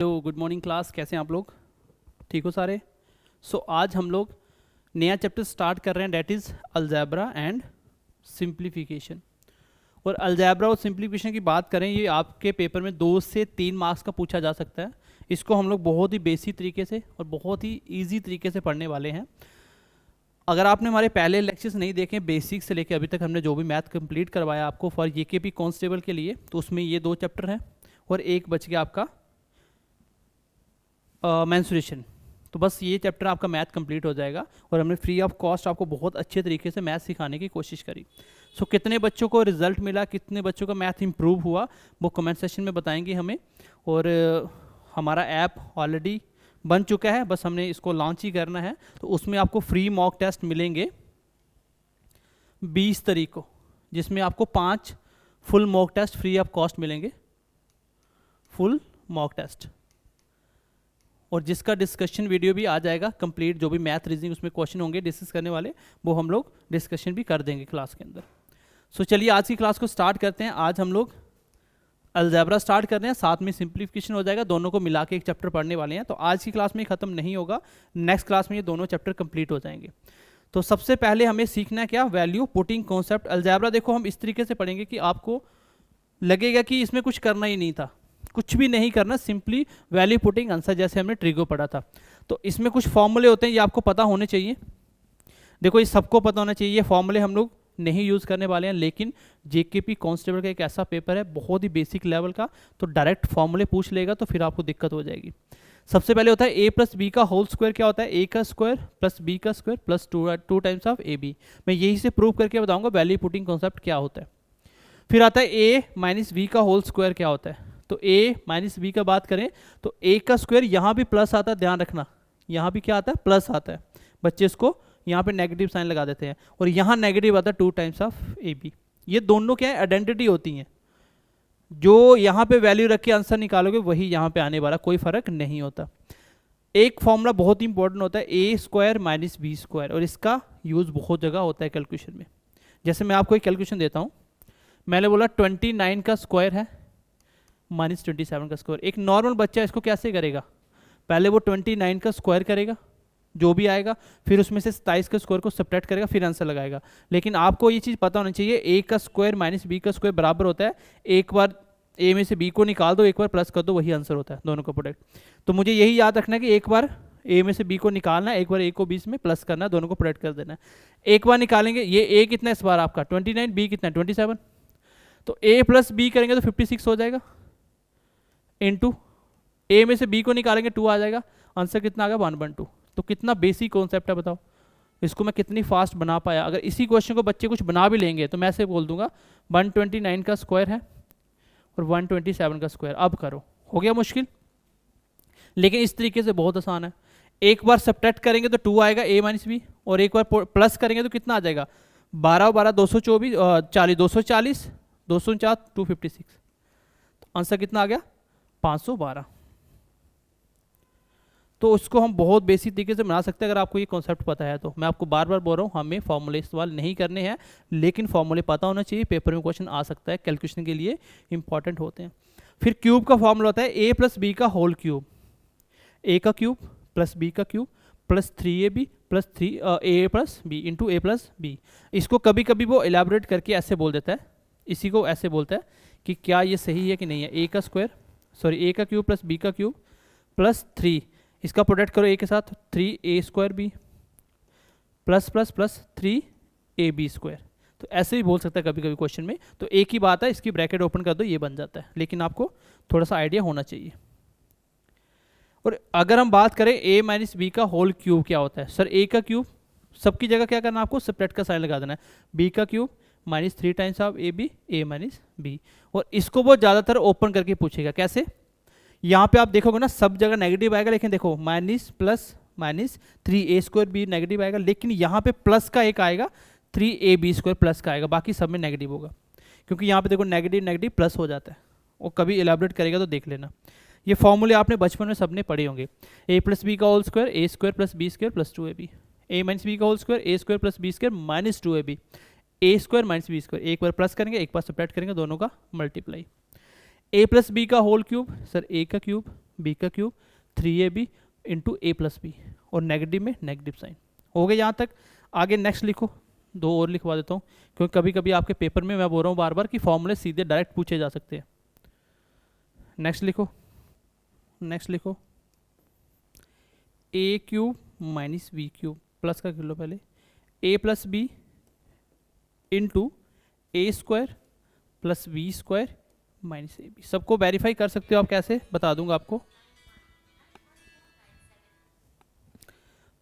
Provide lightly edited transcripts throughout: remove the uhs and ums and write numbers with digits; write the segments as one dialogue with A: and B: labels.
A: Hello, good morning class. कैसे हैं आप लोग? ठीक हो सारे? आज हम लोग नया चैप्टर स्टार्ट कर रहे हैं, that is algebra and simplification. और अलजेब्रा और सिंप्लीफिकेशन की बात करें, ये आपके पेपर में 2 से 3 मार्क्स का पूछा जा सकता है। इसको हम लोग बहुत ही बेसिक तरीके से और बहुत ही ईजी तरीके से पढ़ने वाले हैं। अगर आपने हमारे पहले लेक्चर्स नहीं देखे, बेसिक से लेके अभी तक हमने जो भी मैथ कंप्लीट करवाया आपको फॉर जेकेपी कांस्टेबल के लिए, तो उसमें ये 2 चैप्टर हैं और एक बच गया आपका मेंसुरेशन। तो बस ये चैप्टर आपका मैथ कंप्लीट हो जाएगा और हमने फ्री ऑफ कॉस्ट आपको बहुत अच्छे तरीके से मैथ सिखाने की कोशिश करी। कितने बच्चों को रिजल्ट मिला, कितने बच्चों का मैथ इंप्रूव हुआ, वो कमेंट सेक्शन में बताएंगे हमें। और हमारा ऐप ऑलरेडी बन चुका है, बस हमने इसको लॉन्च ही करना है। तो उसमें आपको फ्री मॉक टेस्ट मिलेंगे 20 तारीख को, जिसमें आपको 5 full mock test free of cost मिलेंगे, फुल मॉक टेस्ट। और जिसका डिस्कशन वीडियो भी आ जाएगा कंप्लीट, जो भी मैथ रीजनिंग उसमें क्वेश्चन होंगे डिस्कस करने वाले, वो हम लोग डिस्कशन भी कर देंगे क्लास के अंदर। चलिए आज की क्लास को स्टार्ट करते हैं। आज हम लोग अलजेब्रा स्टार्ट कर रहे हैं, साथ में सिंप्लीफिकेशन हो जाएगा, दोनों को मिला के एक चैप्टर पढ़ने वाले हैं। तो आज की क्लास में खत्म नहीं होगा, नेक्स्ट क्लास में ये दोनों चैप्टर कंप्लीट हो जाएंगे। तो सबसे पहले हमें सीखना है क्या, वैल्यू पुटिंग कॉन्सेप्ट। अलजेब्रा देखो हम इस तरीके से पढ़ेंगे कि आपको लगेगा कि इसमें कुछ करना ही नहीं था, कुछ भी नहीं करना, सिंपली वैल्यू पुटिंग आंसर, जैसे हमने ट्रिगो पढ़ा था। तो इसमें कुछ फॉर्मूले होते हैं, ये आपको पता होने चाहिए। देखो ये सबको पता होना चाहिए, ये फॉर्मूले हम लोग नहीं यूज़ करने वाले हैं, लेकिन जेकेपी कांस्टेबल का एक ऐसा पेपर है बहुत ही बेसिक लेवल का, तो डायरेक्ट फॉर्मूले पूछ लेगा तो फिर आपको दिक्कत हो जाएगी। सबसे पहले होता है ए प्लस बी का होल स्क्वायर। क्या होता है? ए का स्क्वायर प्लस बी का square plus two times of A B. मैं यही से प्रूव करके बताऊंगा वैल्यू पुटिंग कॉन्सेप्ट क्या होता है। फिर आता है ए माइनस बी का होल स्क्वायर। क्या होता है? तो a माइनस बी का बात करें तो a का स्क्वायर, यहाँ भी प्लस आता है, ध्यान रखना, यहाँ भी क्या आता है? प्लस आता है। बच्चे इसको यहाँ पे नेगेटिव साइन लगा देते हैं, और यहाँ नेगेटिव आता है 2 टाइम्स ऑफ ए बी। ये दोनों क्या है? आइडेंटिटी होती हैं। जो यहाँ पे वैल्यू रख के आंसर निकालोगे वही यहाँ पे आने वाला, कोई फर्क नहीं होता। एक फॉर्मूला बहुत ही इंपॉर्टेंट होता है, A square minus B square, और इसका यूज़ बहुत जगह होता है कैलकुलेशन में। जैसे मैं आपको एक कैलकुलेशन देता हूँ, मैंने बोला 29 का स्क्वायर है माइनस 27 का स्क्वायर। एक नॉर्मल बच्चा इसको कैसे करेगा? पहले वो 29 का स्क्वायर करेगा, जो भी आएगा, फिर उसमें से 27 के स्क्वायर को सब्ट्रैक्ट करेगा, फिर आंसर लगाएगा। लेकिन आपको ये चीज़ पता होनी चाहिए, ए का स्क्वायर माइनस बी का स्क्वायर बराबर होता है, एक बार ए में से बी को निकाल दो, एक बार प्लस कर दो, वही आंसर होता है, दोनों का प्रोडक्ट। तो मुझे यही याद रखना है कि एक बार ए में से बी को निकालना है, एक बार ए को बी में प्लस करना है, दोनों को प्रोडक्ट कर देना है। एक बार निकालेंगे, ये ए कितना इस बार आपका 29, बी कितना 27, तो ए प्लस बी करेंगे तो 56 हो जाएगा, इनटू ए में से बी को निकालेंगे 2 आ जाएगा, आंसर कितना आ गया 112। तो कितना बेसिक कॉन्सेप्ट है बताओ, इसको मैं कितनी फास्ट बना पाया। अगर इसी क्वेश्चन को बच्चे कुछ बना भी लेंगे तो मैं ऐसे बोल दूंगा 129 का स्क्वायर है और 127 का स्क्वायर, अब करो, हो गया मुश्किल। लेकिन इस तरीके से बहुत आसान है। एक बार सब्ट्रैक्ट करेंगे तो 2 आएगा ए माइनस बी, और एक बार प्लस करेंगे तो कितना आ जाएगा 12 12 224 40 240 249 256, तो आंसर कितना आ गया 512। तो उसको हम बहुत बेसिक तरीके से बना सकते हैं अगर आपको ये कॉन्सेप्ट पता है तो। मैं आपको बार बार बोल रहा हूँ, हमें फॉर्मूले इस्तेमाल नहीं करने हैं, लेकिन फॉर्मूले पता होना चाहिए, पेपर में क्वेश्चन आ सकता है, कैलकुलेशन के लिए इंपॉर्टेंट होते हैं। फिर क्यूब का फॉर्मूला होता है ए प्लस बी का होल क्यूब। ए का क्यूब प्लस बी का क्यूब प्लस 3ab प्लस 3 ए प्लस बी इंटू ए प्लस बी। इसको कभी कभी वो एलैबोरेट करके ऐसे बोल देता है, इसी को ऐसे बोलता है कि क्या ये सही है कि नहीं है। ए का स्क्वायर, सॉरी ए का क्यूब प्लस बी का क्यूब प्लस 3, इसका प्रोडक्ट करो ए के साथ, 3a square B plus plus plus 3ab square. तो ऐसे भी बोल सकता है कभी कभी क्वेश्चन में। तो एक ही बात है, इसकी ब्रैकेट ओपन कर दो, ये बन जाता है, लेकिन आपको थोड़ा सा आइडिया होना चाहिए। और अगर हम बात करें a माइनस बी का होल क्यूब क्या होता है, सर a का क्यूब, सबकी जगह क्या करना है आपको, सब्ट्रैक्ट का साइन लगा देना है, b का cube minus 3 times of A B A minus B. और इसको वो ज़्यादातर ओपन करके पूछेगा, कैसे? यहाँ पे आप देखोगे ना सब जगह नेगेटिव आएगा, लेकिन देखो minus plus minus 3a square B negative आएगा, लेकिन यहाँ पे प्लस का एक आएगा, 3ab स्क्वायर प्लस का आएगा, बाकी सब में नेगेटिव होगा, क्योंकि यहाँ पे देखो नेगेटिव नेगेटिव प्लस हो जाता है। वो कभी एलैबोरेट करेगा तो देख लेना। ये फॉर्मूले आपने बचपन में सबने पढ़े होंगे, ए प्लस बी का whole square A square plus B square plus 2ab, A minus B का whole square A square plus B square minus 2ab, A square minus B square, एक बार प्लस करेंगे एक बार सब्ट्रैक्ट करेंगे, दोनों का multiply. ए plus B का whole cube, sir ए का क्यूब बी का क्यूब 3ab इंटू ए प्लस बी, और नेगेटिव में नेगेटिव साइन। हो गए यहाँ तक? आगे नेक्स्ट लिखो, दो और लिखवा देता हूँ, क्योंकि कभी कभी आपके पेपर में मैं बोल रहा हूँ बार बार कि फॉर्मूले सीधे डायरेक्ट पूछे जा सकते हैं। नेक्स्ट लिखो, नेक्स्ट लिखो, A cube minus B cube, plus का कर लो पहले, A plus B into A square plus B square minus A B. सबको वेरीफाई कर सकते हो आप, कैसे बता दूंगा आपको।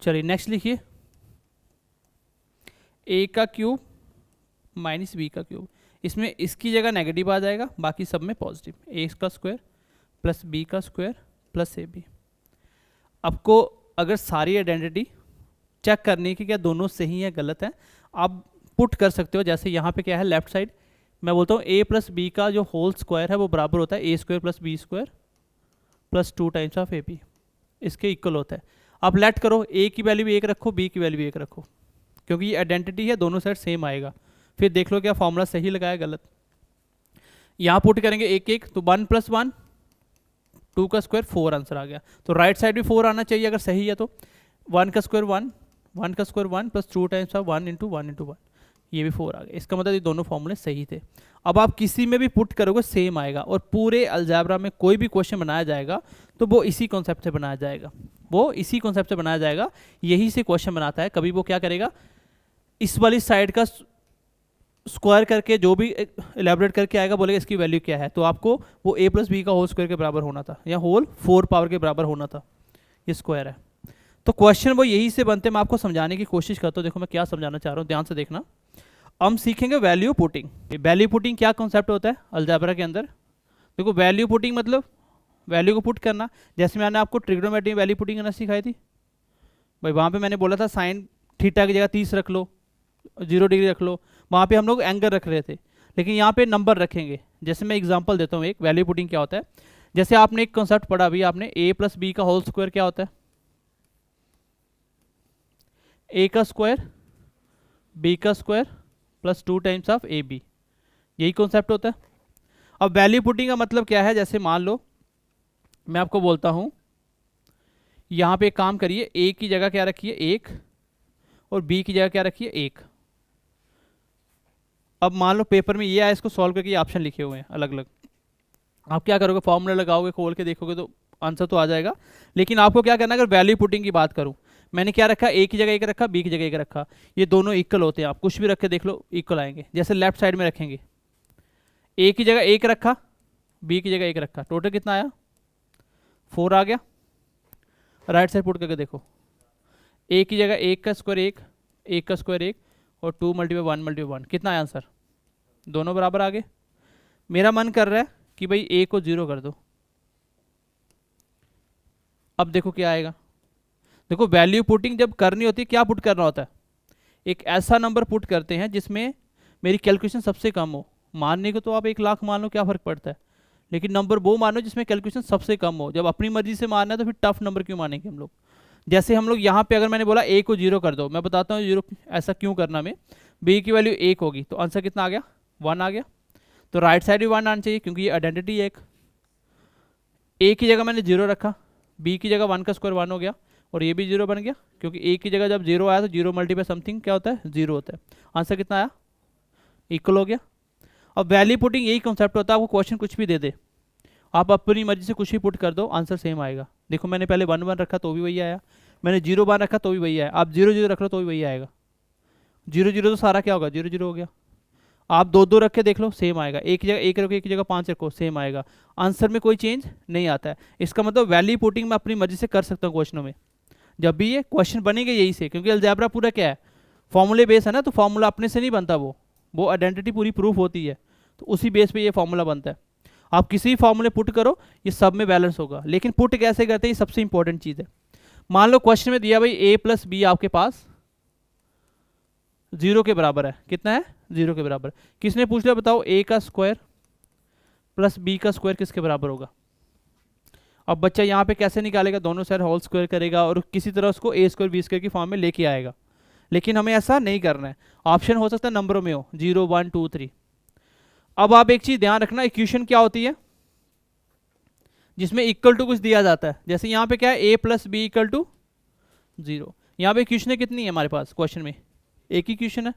A: चलिए नेक्स्ट लिखिए, ए का क्यूब माइनस बी का क्यूब, इसमें इसकी जगह नेगेटिव आ जाएगा, बाकी सब में पॉजिटिव, ए का स्क्वायर प्लस बी का स्क्वायर प्लस ए बी। आपको अगर सारी आइडेंटिटी चेक करनी है कि क्या दोनों सही है गलत है, आप पुट कर सकते हो। जैसे यहाँ पे क्या है, लेफ्ट साइड मैं बोलता हूँ ए प्लस बी का जो होल स्क्वायर है वो बराबर होता है A square plus B square plus 2 times of A B, इसके इक्वल होता है। आप लेट करो, ए की वैल्यू भी एक रखो, बी की वैल्यू भी एक रखो, क्योंकि ये आइडेंटिटी है, दोनों साइड सेम आएगा। फिर देख लो क्या फॉर्मूला सही लगाया गलत। यहाँ पुट करेंगे एक एक, तो 1 + 1 2 का स्क्वायर 4 आंसर आ गया। तो राइट साइड भी 4 आना चाहिए अगर सही है तो। 1 का स्क्वायर 1, 1 का square 1 plus 2 times of 1 into 1 into 1, ये भी 4 आ गया। इसका मतलब ये दोनों फॉर्मूले सही थे। अब आप किसी में भी पुट करोगे सेम आएगा, और पूरे अलजेब्रा में कोई भी क्वेश्चन बनाया जाएगा तो वो इसी कॉन्सेप्ट से बनाया जाएगा, वो इसी कॉन्सेप्ट से बनाया जाएगा, यही से क्वेश्चन बनाता है। कभी वो क्या करेगा, इस वाली साइड का स्क्वायर करके जो भी एलैबोरेट करके आएगा, बोलेगा इसकी वैल्यू क्या है, तो आपको वो a प्लस बी का होल स्क्वायर के बराबर होना था, या होल 4 पावर के बराबर होना था, ये स्क्वायर है। तो क्वेश्चन वो यही से बनते हैं। मैं आपको समझाने की कोशिश करता हूँ, देखो मैं क्या समझाना चाह रहा हूँ, ध्यान से देखना। हम सीखेंगे वैल्यू पुटिंग। वैल्यू पुटिंग क्या कॉन्सेप्ट होता है अलजेब्रा के अंदर? देखो वैल्यू पुटिंग मतलब वैल्यू को पुट करना। जैसे मैंने आपको ट्रिग्नोमेट्री में वैल्यू पुटिंग करना सिखाई थी भाई, वहाँ पे मैंने बोला था साइन थीटा की जगह 30 रख लो, 0 डिग्री रख लो, वहाँ पे हम लोग एंगल रख रहे थे, लेकिन यहाँ पे नंबर रखेंगे। जैसे मैं एग्जांपल देता हूँ, एक वैल्यू पुटिंग क्या होता है। जैसे आपने एक कॉन्सेप्ट पढ़ा अभी आपने, a प्लस बी का होल स्क्वायर क्या होता है, a का स्क्वायर b का square plus 2 times of A B, यही कॉन्सेप्ट होता है। अब वैल्यू पुटिंग का मतलब क्या है, जैसे मान लो मैं आपको बोलता हूँ, यहाँ पे एक काम करिए, a की जगह क्या रखिए 1 और b की जगह क्या रखिए 1। अब मान लो पेपर में ये आया, इसको सॉल्व करके ये ऑप्शन लिखे हुए हैं अलग अलग। आप क्या करोगे, फॉर्मूला लगाओगे, खोल के देखोगे तो आंसर तो आ जाएगा। लेकिन आपको क्या करना है, अगर वैल्यू पुटिंग की बात करूं, मैंने क्या रखा, ए की जगह एक रखा, बी की जगह एक रखा, ये दोनों इक्वल होते हैं। आप कुछ भी रख के देख लो इक्वल आएंगे। जैसे लेफ्ट साइड में रखेंगे, ए की जगह एक रखा, बी की जगह एक रखा, टोटल कितना आया 4 आ गया। राइट साइड पुट करके देखो, ए की जगह 1 का स्क्वायर 1, 1 का स्क्वायर 1 और 2 × 1 × 1, कितना आया आंसर, दोनों बराबर आ गए। मेरा मन कर रहा है कि भाई ए को 0 कर दो, अब देखो क्या आएगा। देखो वैल्यू पुटिंग जब करनी होती है क्या पुट करना होता है, एक ऐसा नंबर पुट करते हैं जिसमें मेरी कैलकुलेशन सबसे कम हो। मानने को तो आप 1 लाख मान लो, क्या फ़र्क पड़ता है, लेकिन नंबर वो मानो जिसमें कैलकुलेशन सबसे कम हो। जब अपनी मर्जी से मानना है तो फिर टफ नंबर क्यों मानेंगे हम लोग। जैसे हम लोग यहाँ पे अगर मैंने बोला ए को 0 कर दो, मैं बताता हूँ 0 ऐसा क्यों करना में। बी की वैल्यू 1 होगी तो आंसर कितना आ गया 1 आ गया। तो राइट साइड भी 1 आना चाहिए क्योंकि ये आइडेंटिटी है एक। ए की जगह मैंने 0 रखा, बी की जगह 1 का स्क्वायर 1 हो गया और ये भी 0 बन गया, क्योंकि ए की जगह जब 0 आया तो 0 × समथिंग क्या होता है 0 होता है। आंसर कितना आया, इक्वल हो गया। अब वैल्यू पुटिंग यही कॉन्सेप्ट होता है, आपको क्वेश्चन कुछ भी दे दे, आप अपनी मर्जी से कुछ भी पुट कर दो, आंसर सेम आएगा। देखो मैंने पहले 1 1 रखा तो भी वही आया, मैंने 0 1 रखा तो भी वही आया, आप 0 0 रख लो तो भी वही आएगा। 0 0 तो सारा क्या होगा 0 0 हो गया। आप 2 2 रख के देख लो सेम आएगा, एक की जगह 1 रखो, एक की जगह 5 रखो सेम आएगा। आंसर में कोई चेंज नहीं आता है। इसका मतलब वैल्यू पुटिंग मैं अपनी मर्जी से कर सकता हूँ क्वेश्चनों में, जब भी ये क्वेश्चन बनेंगे यही से, क्योंकि अलजेब्रा पूरा क्या है फॉर्मूले बेस है ना, तो फॉर्मूला अपने से नहीं बनता, वो आइडेंटिटी पूरी प्रूफ होती है, तो उसी बेस पे ये फॉर्मूला बनता है। आप किसी भी फॉर्मूले पुट करो ये सब में बैलेंस होगा। लेकिन पुट कैसे करते हैं ये सबसे इंपॉर्टेंट चीज़ है। मान लो क्वेश्चन में दिया भाई a प्लस बी आपके पास 0 के बराबर है, कितना है 0 के बराबर। किसने पूछ लिया बताओ, a का स्क्वायर प्लस b का स्क्वायर किसके बराबर होगा। अब बच्चा यहाँ पे कैसे निकालेगा, दोनों साइड होल स्क्वायर करेगा और किसी तरह उसको a स्क्वायर b स्क्वायर की फॉर्म में लेके आएगा। लेकिन हमें ऐसा नहीं करना है, ऑप्शन हो सकता है नंबरों में हो 0 1 2 3। अब आप एक चीज़ ध्यान रखना, इक्वेशन क्या होती है, जिसमें इक्वल टू कुछ दिया जाता है। जैसे यहाँ पे क्या है, a plus B equal to 0। यहाँ पे इक्वेशन कितनी है हमारे पास, क्वेश्चन में एक ही इक्वेशन है।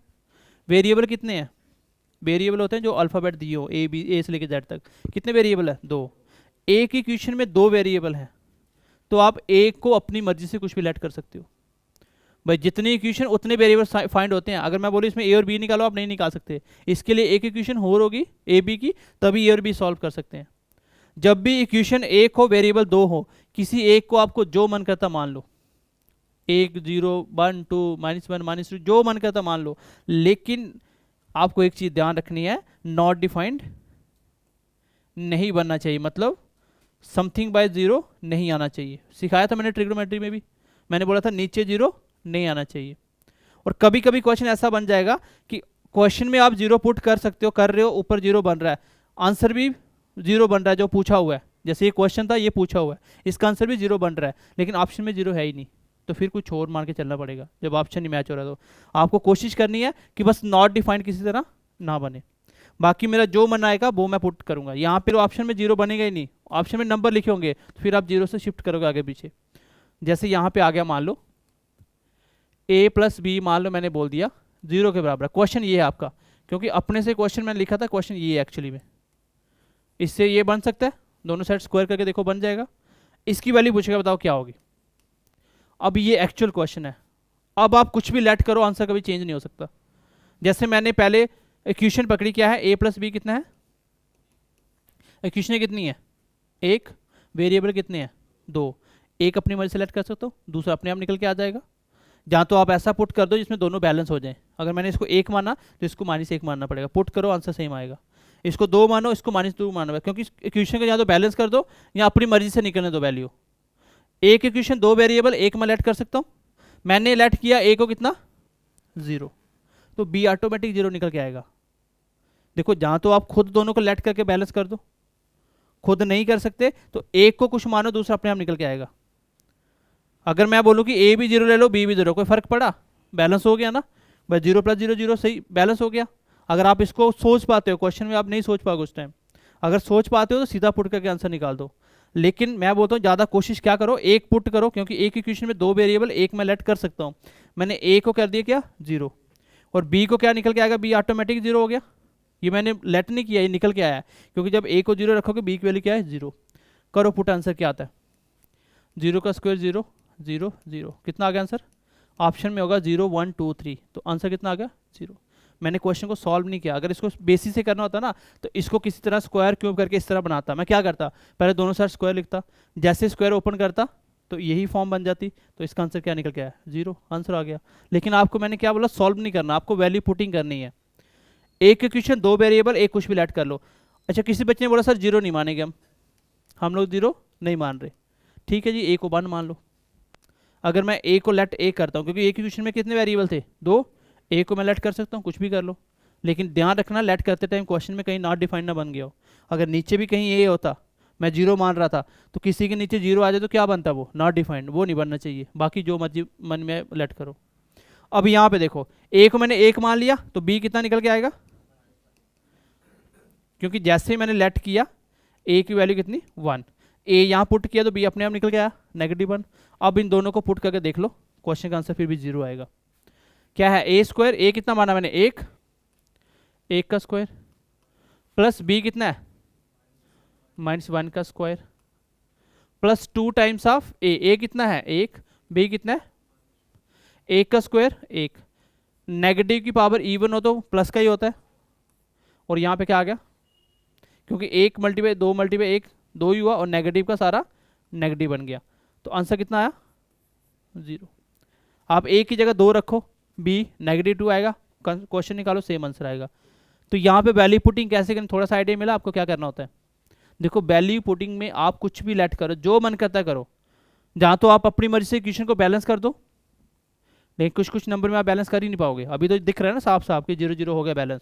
A: वेरिएबल कितने हैं, वेरिएबल होते हैं जो अल्फ़ाबेट दिए हो, ए बी, ए से लेकर जेड तक। कितने वेरिएबल है, 2। एक ही इक्वेशन में 2 वेरिएबल हैं, तो आप एक को अपनी मर्जी से कुछ भी लेट कर सकते हो। भाई जितनी इक्वेशन उतने वेरिएबल फाइंड होते हैं। अगर मैं बोलूँ इसमें ए और बी निकालो, आप नहीं निकाल सकते। इसके लिए एक इक्वेशन और होगी ए बी की, तभी ए और बी सॉल्व कर सकते हैं। जब भी इक्वेशन एक हो, वेरिएबल 2 हो, किसी एक को आपको जो मन करता मान लो, 1 0 1 2 -1 -2 जो मन करता मान लो, लेकिन आपको एक चीज ध्यान रखनी है, नॉट डिफाइंड नहीं बनना चाहिए, मतलब समथिंग बाय 0 नहीं आना चाहिए। सिखाया था मैंने ट्रिग्नोमेट्री में भी, मैंने बोला था नीचे 0 नहीं आना चाहिए। और कभी कभी क्वेश्चन ऐसा बन जाएगा कि क्वेश्चन में आप 0 पुट कर सकते हो, कर रहे हो, ऊपर 0 बन रहा है, आंसर भी 0 बन रहा है जो पूछा हुआ है। जैसे ये क्वेश्चन था, ये पूछा हुआ है, इसका आंसर भी 0 बन रहा है, लेकिन ऑप्शन में 0 है ही नहीं, तो फिर कुछ और मान के चलना पड़ेगा जब ऑप्शन नहीं मैच हो रहा। तो आपको कोशिश करनी है कि बस नॉट डिफाइंड किसी तरह ना बने। बाकी मेरा जो मन आएगा वो मैं पुट करूंगा। यहाँ पर ऑप्शन में 0 बनेगा ही नहीं, ऑप्शन में नंबर लिखे होंगे, तो फिर आप 0 से शिफ्ट करोगे आगे पीछे। जैसे यहाँ पे आ गया, मान लो a प्लस बी, मान लो मैंने बोल दिया 0 के बराबर। क्वेश्चन ये है आपका, क्योंकि अपने से क्वेश्चन मैंने लिखा था, क्वेश्चन ये है एक्चुअली में। इससे ये बन सकता है, दोनों साइड स्क्वायर करके देखो बन जाएगा। इसकी वैल्यू पूछेगा, बताओ क्या होगी। अब ये एक्चुअल क्वेश्चन है, अब आप कुछ भी लेट करो, आंसर कभी चेंज नहीं हो सकता। जैसे मैंने पहले इक्वेशन पकड़ी, क्या है, a प्लस बी कितना है, इक्वेशन कितनी है 1, वेरिएबल कितने हैं 2। एक अपनी मर्जी सेलेक्ट कर सकते हो, दूसरा अपने आप निकल के आ जाएगा। जहाँ तो आप ऐसा पुट कर दो जिसमें दोनों बैलेंस हो जाए। अगर मैंने इसको 1 माना तो इसको -1 मानना पड़ेगा, पुट करो आंसर सेम आएगा। इसको 2 मानो, इसको -2 मानो, क्योंकि इक्वेशन को या तो बैलेंस कर दो या अपनी मर्जी से निकलने दो वैल्यू। एक इक्वेशन 2 वेरिएबल, एक मैं लेट कर सकता हूँ। मैंने लेट किया ए को कितना 0, तो बी ऑटोमेटिक 0 निकल के आएगा। देखो, जहाँ तो आप खुद दोनों को लेट करके बैलेंस कर दो, खुद नहीं कर सकते तो एक को कुछ मानो, दूसरा अपने आप निकल के आएगा। अगर मैं बोलूँ कि ए भी 0 ले लो, बी भी 0, कोई फर्क पड़ा, बैलेंस हो गया ना भाई, 0 + 0 0 सही बैलेंस हो गया। अगर आप इसको सोच पाते हो, क्वेश्चन में आप नहीं सोच पाओगे उस टाइम, अगर सोच पाते हो तो सीधा पुट करके आंसर निकाल दो। लेकिन मैं बोलता हूँ ज़्यादा कोशिश क्या करो, एक पुट करो, क्योंकि एक इक्वेशन में 2 वेरिएबल, एक मैं लेट कर सकता हूँ। मैंने ए को कर दिया क्या 0, और बी को क्या निकल के आएगा, बी ऑटोमेटिक 0 हो गया। ये मैंने लेट नहीं किया, ये निकल के आया, क्योंकि जब ए को 0 रखोगे बी की वैल्यू क्या है 0। करो पुट, आंसर क्या आता है, 0 का स्क्वायर 0 0 0, कितना आ गया आंसर, ऑप्शन में होगा 0 1 2 3, तो आंसर कितना आ गया 0। मैंने क्वेश्चन को सॉल्व नहीं किया। अगर इसको बेसिस से करना होता ना, तो इसको किसी तरह स्क्वायर क्यूब करके इस तरह बनाता। मैं क्या करता, पहले दोनों साइड स्क्वायर लिखता, जैसे स्क्वायर ओपन करता तो यही फॉर्म बन जाती, तो इसका आंसर क्या निकल के आया 0, आंसर आ गया। लेकिन आपको मैंने क्या बोला, सॉल्व नहीं करना, आपको वैल्यू पुटिंग करनी है। एक इक्वेशन 2 वेरिएबल, एक कुछ भी लेट कर लो। अच्छा, किसी बच्चे ने बोला सर 0 नहीं मानेंगे हम लोग 0 नहीं मान रहे, ठीक है जी, ए को 1 मान लो। अगर मैं ए को लेट ए करता हूँ, क्योंकि एक इक्वेशन में कितने वेरिएबल थे 2, ए को मैं लेट कर सकता हूँ, कुछ भी कर लो। लेकिन ध्यान रखना, लेट करते टाइम क्वेश्चन में कहीं नॉट डिफाइंड ना बन गया हो। अगर नीचे भी कहीं ए होता, मैं 0 मान रहा था, तो किसी के नीचे 0 आ जाए तो क्या बनता, वो नॉट डिफाइंड, वो नहीं बनना चाहिए। बाकी जो मर्जी मन में लेट करो। अब यहाँ पे देखो, ए को मैंने 1 मान लिया, तो बी कितना निकल के आएगा, क्योंकि जैसे ही मैंने लेट किया ए की वैल्यू कितनी 1, ए यहाँ पुट किया तो बी अपने आप निकल के आया -1। अब इन दोनों को पुट करके देख लो, क्वेश्चन का आंसर फिर भी 0 आएगा। क्या है, ए स्क्वायर, ए कितना माना मैंने 1, 1 का स्क्वायर, प्लस बी कितना है -1 का स्क्वायर, प्लस 2 टाइम्स ऑफ ए कितना है 1, बी कितना है 1 का स्क्वायर 1। नेगेटिव की पावर इवन हो तो प्लस का ही होता है, और यहाँ पे क्या आ गया, क्योंकि 1 × 2 × 1 2 ही हुआ, और नेगेटिव का सारा नेगेटिव बन गया, तो आंसर कितना आया 0। आप ए की जगह 2 रखो, बी -2 आएगा, क्वेश्चन निकालो, सेम आंसर आएगा। तो यहाँ पे वैल्यू पुटिंग कैसे करें, थोड़ा सा आइडिया मिला आपको क्या करना होता है। देखो, वैल्यू पुटिंग में आप कुछ भी लेट करो, जो मन करता करो। जहाँ तो आप अपनी मर्जी से इक्वेशन को बैलेंस कर दो, लेकिन कुछ नंबर में आप बैलेंस कर ही नहीं पाओगे। अभी तो दिख रहा है ना साफ साफ कि 0 0 हो गया बैलेंस।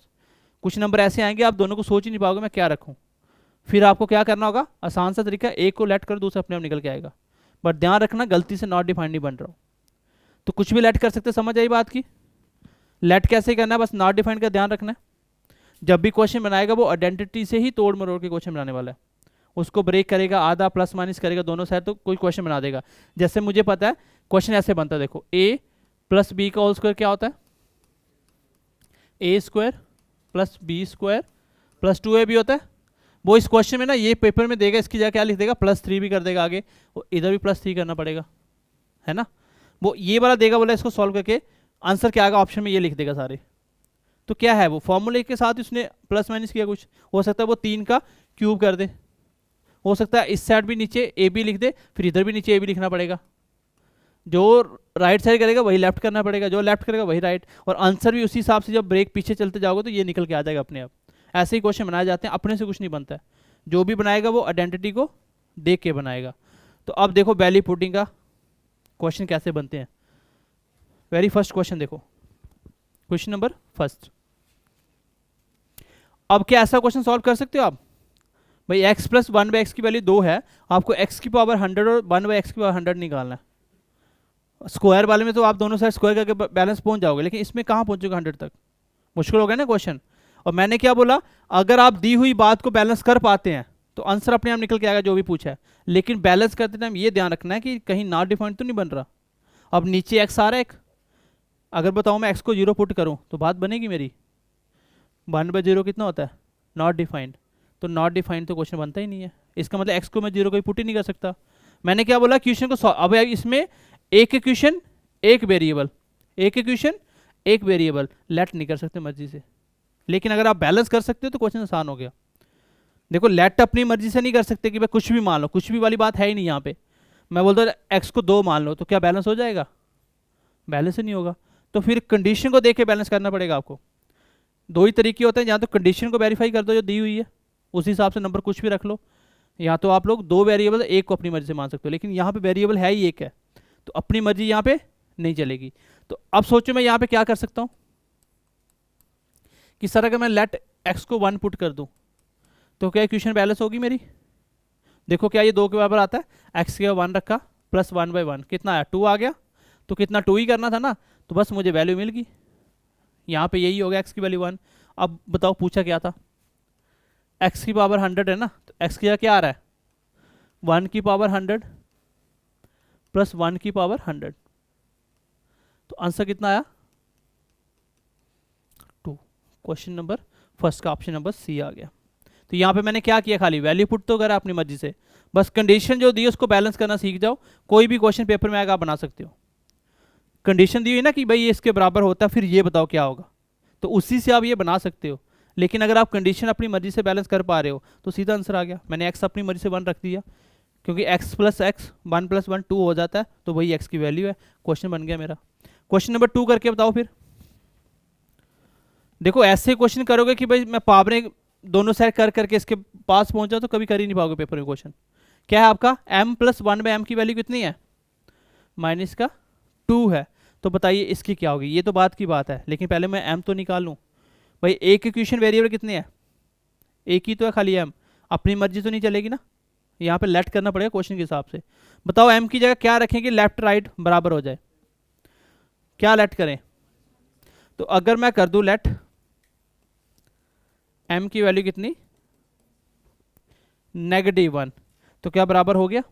A: कुछ नंबर ऐसे आएंगे आप दोनों को सोच ही नहीं पाओगे मैं क्या रखूँ। फिर आपको क्या करना होगा, आसान सा तरीका, एक को लेट कर, दूसरा अपने आप निकल के आएगा। बट ध्यान रखना, गलती से नॉट डिफाइंड नहीं बन रहा हो, तो कुछ भी लेट कर सकते, समझ आई बात की। लेट कैसे करना है, बस नॉट डिफाइंड का ध्यान रखना है। जब भी क्वेश्चन बनाएगा वो आइडेंटिटी से ही तोड़ मरोड़ के क्वेश्चन बनाने वाला है, उसको ब्रेक करेगा, आधा प्लस माइनस करेगा दोनों साइड, तो कोई क्वेश्चन बना देगा। जैसे मुझे पता है क्वेश्चन ऐसे बनता है, देखो a प्लस बी का होल स्क्वायर क्या होता है, a square plus B square plus 2ab होता है। वो इस क्वेश्चन में ना ये पेपर में देगा, इसकी जगह क्या लिख देगा, +3 भी कर देगा आगे, और इधर भी +3 करना पड़ेगा, है ना। वो ये वाला देगा, बोला इसको सॉल्व करके आंसर क्या आएगा ऑप्शन में, ये लिख देगा सारे। तो क्या है वो फॉर्मूले के साथ उसने प्लस माइनस किया कुछ, हो सकता है वो 3 का क्यूब कर दे, हो सकता है इस साइड भी नीचे ए बी लिख दे, फिर इधर भी नीचे ए बी लिखना पड़ेगा। जो राइट साइड करेगा वही लेफ्ट करना पड़ेगा, जो लेफ्ट करेगा वही राइट, और आंसर भी उसी हिसाब से जब ब्रेक पीछे चलते जाओगे तो ये निकल के आ जाएगा अपने आप। ऐसे ही क्वेश्चन बनाए जाते हैं, अपने से कुछ नहीं बनता है, जो भी बनाएगा वो आइडेंटिटी को देख के बनाएगा। तो अब देखो वैल्यू पुटिंग का क्वेश्चन कैसे बनते हैं। वेरी फर्स्ट क्वेश्चन देखो, क्वेश्चन नंबर फर्स्ट। अब क्या ऐसा क्वेश्चन सॉल्व कर सकते हो आप, भाई x प्लस 1/x की वैल्यू 2 है, आपको x की पावर 100 और 1/x की पावर 100 निकालना है। स्क्वायर वाले में तो आप दोनों साइड स्क्वायर करके बैलेंस पहुंच जाओगे, लेकिन इसमें कहाँ पहुंचोगे 100 तक, मुश्किल हो गया ना क्वेश्चन। और मैंने क्या बोला, अगर आप दी हुई बात को बैलेंस कर पाते हैं तो आंसर अपने आप निकल के आएगा जो भी पूछा है, लेकिन बैलेंस करते टाइम ये ध्यान रखना है कि कहीं नॉट डिफाइंड तो नहीं बन रहा। अब नीचे x आ रहा है एक, अगर बताऊँ मैं x को 0 पुट करूँ तो बात बनेगी मेरी, 1/0 कितना होता है, नॉट डिफाइंड, तो नॉट डिफाइंड तो क्वेश्चन बनता ही नहीं है। इसका मतलब x को मैं 0 कोई पुट ही नहीं कर सकता। मैंने क्या बोला, क्वेश्चन को अब इसमें एक इक्वेशन एक वेरिएबल, एक इक्वेशन एक वेरिएबल, लेट नहीं कर सकते मर्जी से, लेकिन अगर आप बैलेंस कर सकते हो तो क्वेश्चन आसान हो गया। देखो लेट अपनी मर्जी से नहीं कर सकते कि भाई कुछ भी मान लो, कुछ भी वाली बात है ही नहीं यहाँ पे। मैं बोलता हूँ x को 2 मान लो, तो क्या बैलेंस हो जाएगा, बैलेंस ही नहीं होगा। तो फिर कंडीशन को देख के बैलेंस करना पड़ेगा आपको। दो ही तरीके होते हैं, जहाँ तो कंडीशन को वेरीफाई कर दो जो दी हुई है, उस हिसाब से नंबर कुछ भी रख लो, या तो आप लोग 2 वेरिएबल एक को अपनी मर्जी से मान सकते हो, लेकिन यहाँ पे वेरिएबल है ही एक है, तो अपनी मर्जी यहाँ पे नहीं चलेगी। तो अब सोचो मैं यहाँ पे क्या कर सकता हूँ कि सर अगर मैं लेट x को 1 पुट कर दूँ तो क्या इक्वेशन बैलेंस होगी मेरी। देखो क्या ये 2 के बराबर आता है, x के 1 रखा प्लस 1/1 कितना आया, 2 आ गया, तो कितना 2 ही करना था ना, तो बस मुझे वैल्यू मिल गई। यहाँ पे यही हो गया x की वैल्यू 1। अब बताओ पूछा क्या था, x की पावर 100 है ना, तो x की क्या आ रहा है, 1 की पावर 100 प्लस 1 की पावर 100, तो आंसर कितना आया 2। क्वेश्चन नंबर फर्स्ट का ऑप्शन नंबर सी आ गया। तो यहाँ पे मैंने क्या किया, खाली वैल्यू पुट तो करा अपनी मर्जी से, बस कंडीशन जो दी है उसको बैलेंस करना सीख जाओ, कोई भी क्वेश्चन पेपर में आएगा आप बना सकते हो। कंडीशन दी हुई ना कि भाई ये इसके बराबर होता है, फिर ये बताओ क्या होगा, तो उसी से आप ये बना सकते हो। लेकिन अगर आप कंडीशन अपनी मर्जी से बैलेंस कर पा रहे हो तो सीधा आंसर आ गया। मैंने x अपनी मर्जी से 1 रख दिया, क्योंकि x प्लस एक्स 1 + 1 2 हो जाता है, तो वही x की वैल्यू है, क्वेश्चन बन गया मेरा। क्वेश्चन नंबर 2 करके बताओ फिर। देखो ऐसे क्वेश्चन करोगे कि भाई मैं पावरें दोनों साइड कर करके इसके पास पहुंचा, तो कभी कर ही नहीं पाओगे पेपर में क्वेश्चन। क्या है आपका, m + 1/m की वैल्यू कितनी है, -2 है, तो बताइए इसकी क्या होगी। ये तो बात की बात है, लेकिन पहले मैं m तो निकाल लूँ। भाई एक इक्वेशन वेरिएबल कितने हैं, एक ही तो है खाली m, अपनी मर्जी तो नहीं चलेगी ना, यहाँ पे लेट करना पड़ेगा क्वेश्चन के हिसाब से। बताओ m की जगह क्या रखें कि लेफ्ट राइट बराबर हो जाए, क्या लेट करें। तो अगर मैं कर दूं लेट m की वैल्यू कितनी, -1, तो क्या बराबर हो गया,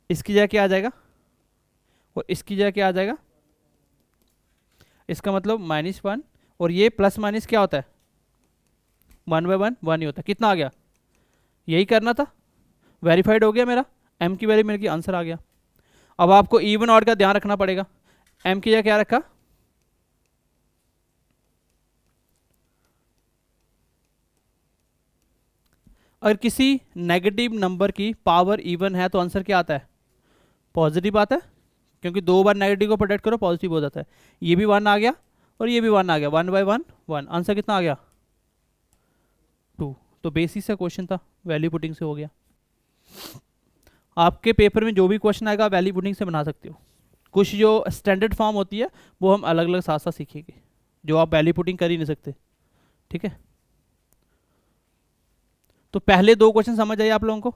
A: इसकी जगह क्या आ जाएगा और इसकी जगह क्या आ जाएगा, इसका मतलब -1, और ये प्लस माइनस क्या होता है 1/1 1 ही होता है। कितना आ गया, यही करना था, वेरीफाइड हो गया मेरा, m की वैल्यू मिल गई, आंसर आ गया। अब आपको इवन ऑड का ध्यान रखना पड़ेगा। m की जगह क्या रखा, अगर किसी नेगेटिव नंबर की पावर इवन है तो आंसर क्या आता है, पॉजिटिव आता है, क्योंकि 2 बार नेगेटिव को प्रोडक्ट करो पॉजिटिव हो जाता है। ये भी 1 आ गया और ये भी 1 आ गया, 1/1 1, आंसर कितना आ गया 2। तो बेसिक सा क्वेश्चन था, वैल्यू पुटिंग से हो गया। आपके पेपर में जो भी क्वेश्चन आएगा वैल्यू पुटिंग से बना सकते हो। कुछ जो स्टैंडर्ड फॉर्म होती है वो हम अलग अलग साथ साथ सीखेंगे, जो आप वैल्यू पुटिंग कर ही नहीं सकते, ठीक है। तो पहले 2 क्वेश्चन समझ आए आप लोगों को।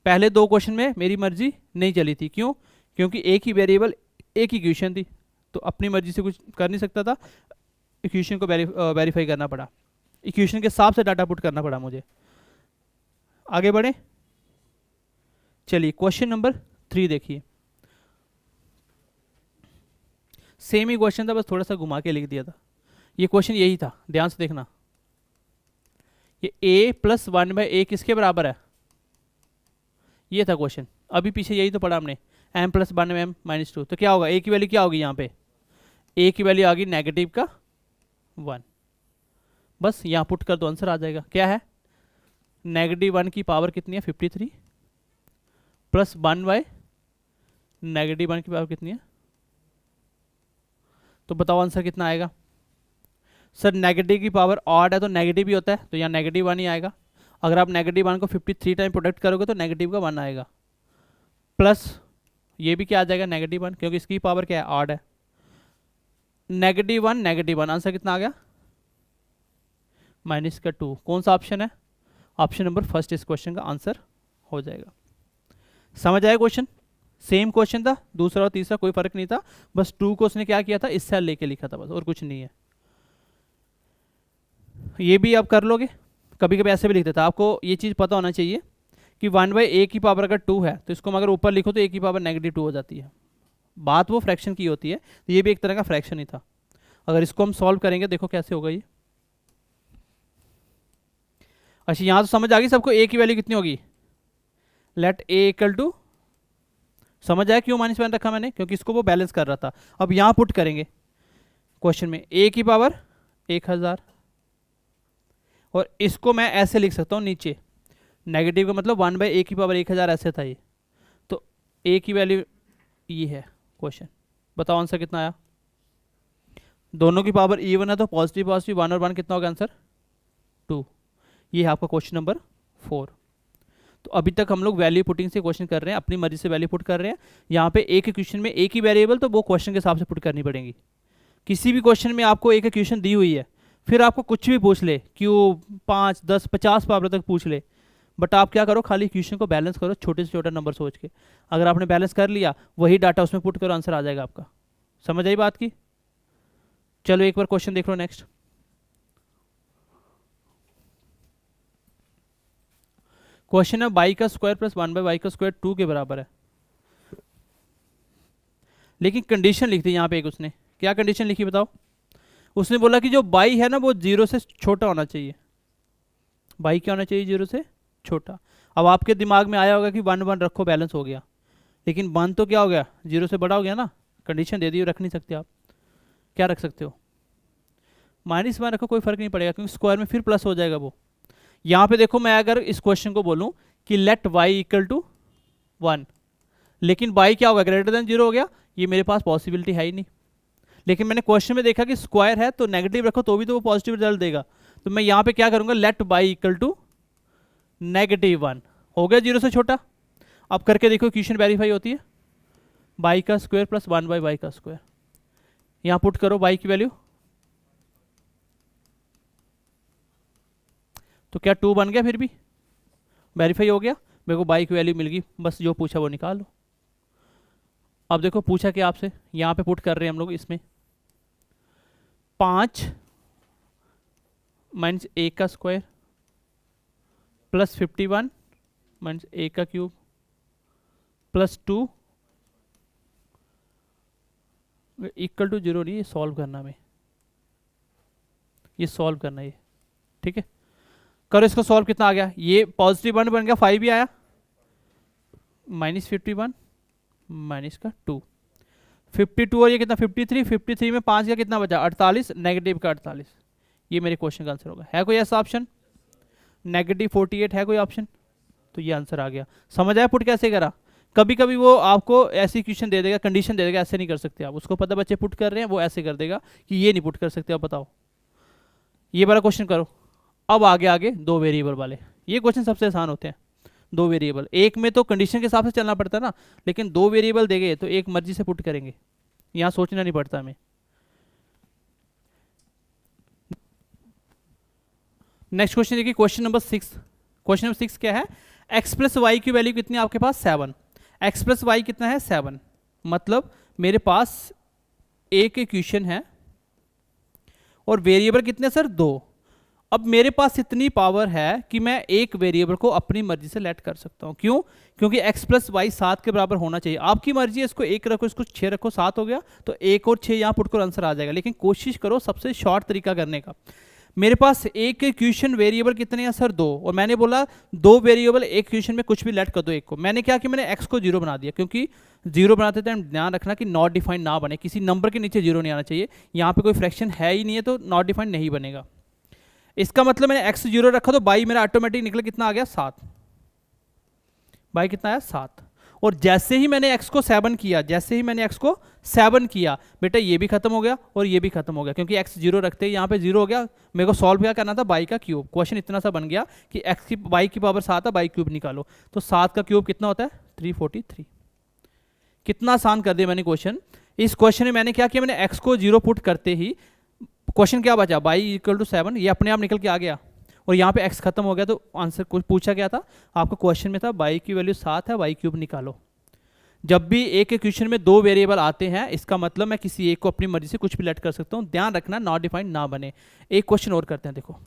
A: पहले 2 क्वेश्चन में मेरी मर्जी नहीं चली थी, क्यों, क्योंकि एक ही वेरिएबल एक ही इक्वेशन थी, तो अपनी मर्जी से कुछ कर नहीं सकता था, इक्वेशन को वेरीफाई करना पड़ा, इक्वेशन के हिसाब से डाटा पुट करना पड़ा मुझे। आगे बढ़े, चलिए क्वेश्चन नंबर 3 देखिए। सेम ही क्वेश्चन था, बस थोड़ा सा घुमा के लिख दिया था। ये क्वेश्चन यही था, ध्यान से देखना। ये a प्लस 1/a किसके बराबर है, ये था क्वेश्चन। अभी पीछे यही तो पढ़ा हमने, m प्लस 1m माइनस 2। तो क्या होगा, a की वैल्यू क्या होगी यहाँ पे, a की वैल्यू आ गई नेगेटिव का 1। बस यहाँ पुट कर दो, आंसर आ जाएगा। क्या है, नेगेटिव 1 की पावर कितनी है 53 प्लस 1 नेगेटिव 1 की पावर कितनी है, तो बताओ आंसर कितना आएगा। सर नेगेटिव की पावर ऑड है तो नेगेटिव ही होता है, तो यहाँ नेगेटिव 1 ही आएगा। अगर आप नेगेटिव 1 को 53 टाइम प्रोडक्ट करोगे तो नेगेटिव का 1 आएगा, प्लस ये भी क्या आ जाएगा नेगेटिव 1, क्योंकि इसकी पावर क्या है ऑड है। नेगेटिव 1 नेगेटिव 1, आंसर कितना आ गया माइनस का 2। कौन सा ऑप्शन है, ऑप्शन नंबर फर्स्ट इस क्वेश्चन का आंसर हो जाएगा। समझ आया क्वेश्चन, सेम क्वेश्चन था, दूसरा और तीसरा कोई फर्क नहीं था, बस 2 को उसने क्या किया था, इस सेल लेके लिखा था बस, और कुछ नहीं है। ये भी आप कर लोगे, कभी कभी ऐसे भी लिख देता। आपको ये चीज़ पता होना चाहिए कि 1/a की पावर अगर 2 है तो इसको अगर ऊपर लिखो तो a की पावर नेगेटिव 2 हो जाती है। बात वो फ्रैक्शन की होती है, तो ये भी एक तरह का फ्रैक्शन ही था। अगर इसको हम सॉल्व करेंगे, देखो कैसे होगा ये। अच्छा यहाँ तो समझ आ गई सबको, a की वैल्यू कितनी होगी, लेट a इक्वल टू, समझ आया क्यों -1 रखा मैंने, क्योंकि इसको वो बैलेंस कर रहा था। अब यहाँ पुट करेंगे क्वेश्चन में a की पावर 1000, और इसको मैं ऐसे लिख सकता हूँ नीचे, नेगेटिव का मतलब 1/a की पावर 1000 ऐसे था ये, तो a की वैल्यू ये है क्वेश्चन। बताओ आंसर कितना आया, दोनों की पावर इवन है तो पॉजिटिव पॉजिटिव 1 और 1 कितना होगा आंसर 2। ये है आपका क्वेश्चन नंबर 4। तो अभी तक हम लोग वैल्यू पुटिंग से क्वेश्चन कर रहे हैं, अपनी मर्जी से वैल्यू पुट कर रहे हैं। यहाँ पे एक क्वेश्चन में एक ही वेरिएबल, तो वो क्वेश्चन के हिसाब से पुट करनी पड़ेगी। किसी भी क्वेश्चन में आपको एक क्वेश्चन दी हुई है, फिर आपको कुछ भी पूछ ले, क्यों 5 10 50 पावर तक पूछ ले, बट आप क्या करो, खाली क्वेश्चन को बैलेंस करो छोटे से छोटा नंबर सोच के। अगर आपने बैलेंस कर लिया, वही डाटा उसमें पुट करो, आंसर आ जाएगा आपका। समझ आई बात की। चलो एक बार क्वेश्चन देख लो नेक्स्ट। क्वेश्चन है बाई का स्क्वायर प्लस 1/y का स्क्वायर 2 के बराबर है, लेकिन कंडीशन लिख दी यहाँ पे एक उसने। क्या कंडीशन लिखी बताओ, उसने बोला कि जो बाई है ना वो 0 से छोटा होना चाहिए। बाई क्या होना चाहिए, 0 से छोटा। अब आपके दिमाग में आया होगा कि 1 1 रखो बैलेंस हो गया, लेकिन 1 तो क्या हो गया 0 से बड़ा हो गया ना, कंडीशन दे दी, रख नहीं सकते आप। क्या रख सकते हो, -1 रखो, कोई फर्क नहीं पड़ेगा, क्योंकि स्क्वायर में फिर प्लस हो जाएगा वो। यहाँ पे देखो, मैं अगर इस क्वेश्चन को बोलूँ कि लेट y इक्वल टू 1, लेकिन y क्या होगा ग्रेटर देन 0 हो गया, ये मेरे पास पॉसिबिलिटी है ही नहीं। लेकिन मैंने क्वेश्चन में देखा कि स्क्वायर है तो नेगेटिव रखो तो भी तो वो पॉजिटिव रिजल्ट देगा। तो मैं यहाँ पे क्या करूँगा, लेट y इक्वल टू -1 हो गया 0 से छोटा। अब करके देखो इक्वेशन वेरीफाई होती है, y का स्क्वायर प्लस 1/y का स्क्वायर। यहाँ पुट करो y की वैल्यू, तो क्या 2 बन गया, फिर भी वेरीफाई हो गया, मेरे को y की वैल्यू मिल गई। बस जो पूछा वो निकाल लो। अब देखो पूछा कि आपसे, यहाँ पे पुट कर रहे हैं हम लोग इसमें 5 माइनस a का स्क्वायर प्लस 51 माइनस a का क्यूब प्लस 2 इक्वल टू 0 नहीं, ये सॉल्व करना हमें, ये सॉल्व करना है, ठीक है। करो इसको सॉल्व, कितना आ गया, ये पॉजिटिव 1 बन गया, 5 भी आया, -51 माइनस का 2 52 और ये कितना 53, 53 में 5 का कितना बचा 48, नेगेटिव का 48। ये मेरे क्वेश्चन का आंसर होगा। है कोई ऐसा ऑप्शन, -48 है कोई ऑप्शन, तो ये आंसर आ गया। समझ आया पुट कैसे करा। कभी कभी वो आपको ऐसी क्वेश्चन दे देगा, कंडीशन दे देगा, ऐसे नहीं कर सकते आप, उसको पता बच्चे पुट कर रहे हैं, वो ऐसे कर देगा कि ये नहीं पुट कर सकते। आप बताओ, ये वाला क्वेश्चन करो। अब आगे आगे 2 वेरिएबल वाले, ये क्वेश्चन सबसे आसान होते हैं। 2 वेरिएबल, एक में तो कंडीशन के हिसाब से चलना पड़ता है ना, लेकिन 2 वेरिएबल देंगे तो एक मर्जी से पुट करेंगे, यहाँ सोचना नहीं पड़ता हमें। नेक्स्ट क्वेश्चन देखिए, क्वेश्चन नंबर 6। क्वेश्चन नंबर 6 क्या है, x प्लस वाई की वैल्यू कितनी है आपके पास 7। x प्लस वाई कितना है 7, मतलब मेरे पास एक इक्वेशन है और वेरिएबल कितने सर 2, अब मेरे पास इतनी पावर है कि मैं एक वेरिएबल को अपनी मर्जी से लेट कर सकता हूँ। क्यों? क्योंकि x प्लस वाई 7 के बराबर होना चाहिए। आपकी मर्जी है, इसको 1 रखो, इसको 6 रखो, 7 हो गया, तो 1 और 6 यहाँ पुट करो, आंसर आ जाएगा। लेकिन कोशिश करो सबसे शॉर्ट तरीका करने का। मेरे पास एक इक्वेशन वेरिएबल कितने हैं सर? 2, और मैंने बोला 2 वेरिएबल एक इक्वेशन में कुछ भी लेट कर दो एक को। मैंने क्या किया, मैंने x को 0 बना दिया, क्योंकि 0 बनाते टाइम ध्यान रखना कि नॉट डिफाइंड ना बने, किसी नंबर के नीचे 0 नहीं आना चाहिए। यहाँ पे कोई फ्रैक्शन है ही नहीं है तो नॉट डिफाइंड नहीं बनेगा। इसका मतलब मैंने x 0 रखा तो बाई मेरा ऑटोमेटिक निकला, कितना आ गया? 7। बाई कितना आया? 7। और जैसे ही मैंने x को 7 किया, जैसे ही मैंने x को 7 किया, बेटा ये भी खत्म हो गया और ये भी खत्म हो गया, क्योंकि x 0 रखते ही यहाँ पे 0 हो गया। मेरे को सॉल्व क्या करना था? बाई का क्यूब। क्वेश्चन इतना सा बन गया कि x की बाई की पावर 7 है, बाई क्यूब निकालो। तो 7 का क्यूब कितना होता है? 343। कितना आसान कर दिया मैंने क्वेश्चन। इस क्वेश्चन में मैंने क्या किया, मैंने x को 0 पुट करते ही क्वेश्चन क्या बचा? बाई इक्वल टू 7, ये अपने आप निकल के आ गया और यहाँ पे x खत्म हो गया। तो आंसर कुछ पूछा गया था आपको, क्वेश्चन में था बाई की वैल्यू 7 है, बाई क्यूब निकालो। जब भी एक इक्वेशन में 2 वेरिएबल आते हैं, इसका मतलब मैं किसी एक को अपनी मर्जी से कुछ भी लेट कर सकता हूँ। ध्यान रखना नॉट डिफाइंड ना बने। एक क्वेश्चन और करते हैं, देखो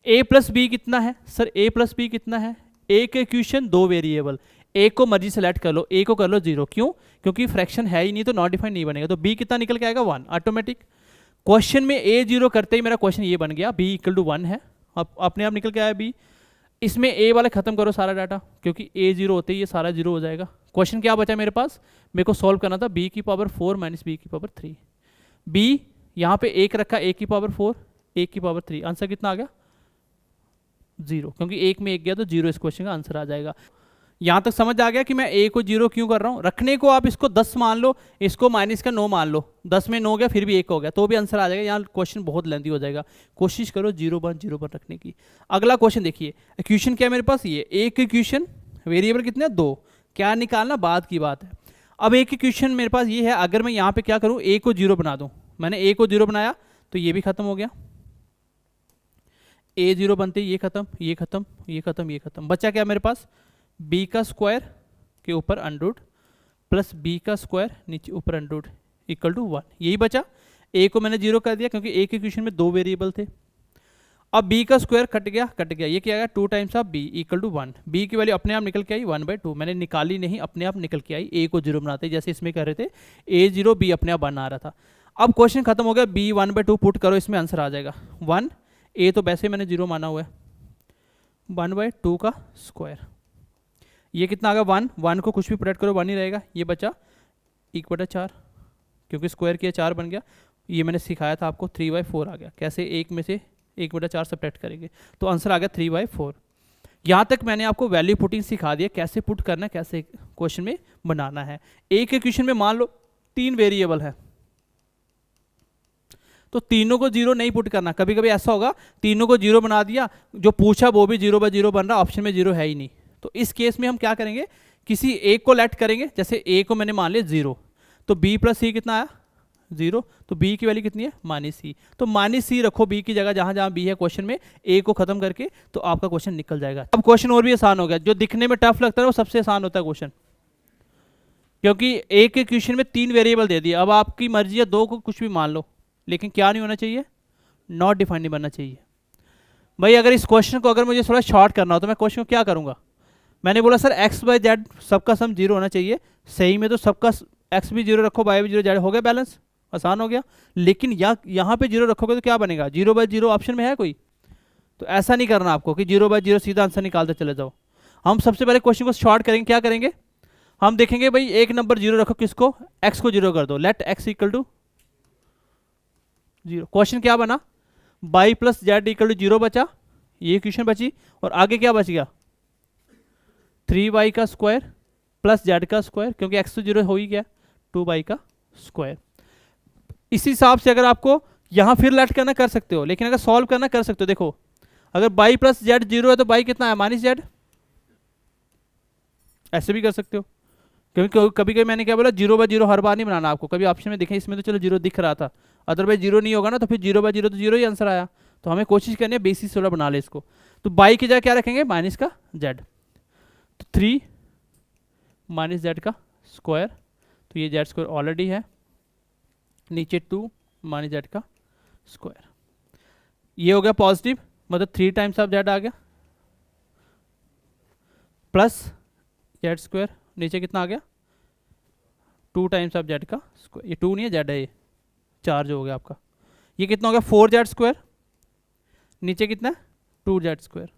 A: a प्लस बी कितना है सर? a प्लस बी कितना है? एक इक्वेशन 2 वेरिएबल, एक को मर्जी से लेट कर लो, ए को कर लो 0। क्यों? क्योंकि फ्रैक्शन है ही नहीं तो नॉट डिफाइंड नहीं बनेगा। तो b कितना निकल के आएगा? 1 ऑटोमेटिक। क्वेश्चन में a 0 करते ही मेरा क्वेश्चन ये बन गया, b इक्वल टू 1 है। अब अपने आप निकल के आया b। इसमें a वाले खत्म करो सारा डाटा, क्योंकि a 0 होते ही ये सारा 0 हो जाएगा। क्वेश्चन क्या बचा मेरे पास? मेरे को सॉल्व करना था b की पावर 4 माइनस b की पावर 3। b यहाँ पे 1 रखा, a की पावर 4, a की पावर 3। आंसर कितना आ गया? 0, क्योंकि 1 में 1 गया तो 0 इस क्वेश्चन का आंसर आ जाएगा। यहाँ तक समझ आ गया कि मैं a को 0 क्यों कर रहा हूँ? रखने को आप इसको 10 मान लो, इसको माइनस का 9 मान लो, 10 में 9 गया फिर भी 1 हो गया तो भी आंसर आ जाएगा। यहाँ क्वेश्चन बहुत लेंथी हो जाएगा, कोशिश करो 0 पर रखने की। अगला क्वेश्चन देखिए, इक्वेशन क्या है मेरे पास? ये एक इक्वेशन, वेरिएबल कितने? 2। क्या निकालना बाद की बात है। अब एक इक्वेशन मेरे पास ये है, अगर मैं यहाँ पे क्या करूँ, a को 0 बना दूँ। मैंने a को 0 बनाया तो ये भी खत्म हो गया, a 0 बनते ये खत्म, ये खत्म, ये खत्म, ये खत्म। बचा क्या मेरे पास? b का स्क्वायर के ऊपर अंडरूट प्लस b का स्क्वायर नीचे ऊपर अंडरूट इक्वल टू 1। यही बचा। a को मैंने 0 कर दिया क्योंकि एक इक्वेशन में 2 वेरिएबल थे। अब b का स्क्वायर कट गया, कट गया, ये क्या आएगा? 2 times of b equal to 1। b की वैल्यू अपने आप निकल के आई 1/2। मैंने निकाली नहीं, अपने आप निकल के आई। a को 0 बनाते जैसे इसमें कर रहे थे, a 0 b अपने आप बना रहा था। अब क्वेश्चन खत्म हो गया, b 1/2 पुट करो, इसमें आंसर आ जाएगा 1। a तो वैसे मैंने 0 माना हुआ है, 1/2 का स्क्वायर। ये कितना आ गया? 1 को कुछ भी प्रोडक्ट करो 1 ही रहेगा। ये बचा 1/4, क्योंकि स्क्वायर किया 4 बन गया। ये मैंने सिखाया था आपको, 3/4 आ गया। कैसे? 1 में से 1/4 सब्ट्रैक्ट करेंगे तो आंसर आ गया 3/4। यहाँ तक मैंने आपको वैल्यू पुटिंग सिखा दिया, कैसे पुट करना है, कैसे क्वेश्चन में बनाना है। एक क्वेश्चन में मान लो 3 वेरिएबल है तो तीनों को 0 नहीं पुट करना। कभी कभी ऐसा होगा तीनों को 0 बना दिया, जो पूछा वो भी 0/0 बन रहा, ऑप्शन में 0 है ही नहीं। तो इस केस में हम क्या करेंगे, किसी एक को लेट करेंगे। जैसे a को मैंने मान लिया 0, तो b प्लस सी कितना आया? 0। तो b की वैल्यू कितनी है? -c। तो -c रखो b की जगह, जहां जहां b है क्वेश्चन में, a को खत्म करके, तो आपका क्वेश्चन निकल जाएगा। अब क्वेश्चन और भी आसान हो गया। जो दिखने में टफ लगता है वो सबसे आसान होता है क्वेश्चन, क्योंकि एक क्वेश्चन में 3 वेरिएबल दे दिए। अब आपकी मर्जी है 2 को कुछ भी मान लो, लेकिन क्या नहीं होना चाहिए? नॉट डिफाइंड नहीं बनना चाहिए। भाई अगर इस क्वेश्चन को अगर मुझे थोड़ा शॉर्ट करना हो तो मैं क्वेश्चन को क्या करूंगा? मैंने बोला सर x/z सबका सम 0 होना चाहिए। सही में तो सबका x भी 0 रखो, y भी 0, z हो गया बैलेंस, आसान हो गया। लेकिन यहाँ पे 0 रखोगे तो क्या बनेगा? 0/0 ऑप्शन में है कोई? तो ऐसा नहीं करना आपको कि 0/0 सीधा आंसर निकालते चले जाओ। हम सबसे पहले क्वेश्चन को शॉर्ट करेंगे। क्या करेंगे? हम देखेंगे भाई एक नंबर 0 रखो, किसको? x को 0 कर दो, let x equal to 0। Question क्या बना? y plus Z equal to 0 बचा, ये इक्वेशन बची। और आगे क्या बच गया? 3y का स्क्वायर प्लस जेड का स्क्वायर, क्योंकि x तो 0 हो ही गया, 2y का स्क्वायर। इसी हिसाब से अगर आपको यहाँ फिर लेट करना कर सकते हो, लेकिन अगर सॉल्व करना कर सकते हो। देखो अगर y प्लस जेड 0 है तो y कितना है? -z। ऐसे भी कर सकते हो, क्योंकि कभी कभी मैंने क्या बोला, 0/0 हर बार नहीं बनाना आपको। कभी ऑप्शन में देखें, इसमें तो चलो 0 दिख रहा था, अदरवाइज 0 नहीं होगा ना, तो फिर 0/0 तो 0 ही आंसर आया। तो हमें कोशिश करनी है बेसिस थोड़ा बना ले इसको। तो y की जगह क्या रखेंगे? माइनस का z, तो 3 माइनस z का स्क्वायर, तो ये z स्क्वायर ऑलरेडी है, नीचे 2 माइनस z का स्क्वायर। ये हो गया पॉजिटिव, मतलब 3 टाइम्स ऑफ जेड आ गया, प्लस जेड स्क्वायर, नीचे कितना आ गया 2 टाइम्स ऑफ जेड का स्क्वायर, ये 2 नहीं है जेड है, ये चार्ज हो गया आपका। ये कितना हो गया 4 जेड स्क्वायर, नीचे कितना है 2 जेड स्क्वायर,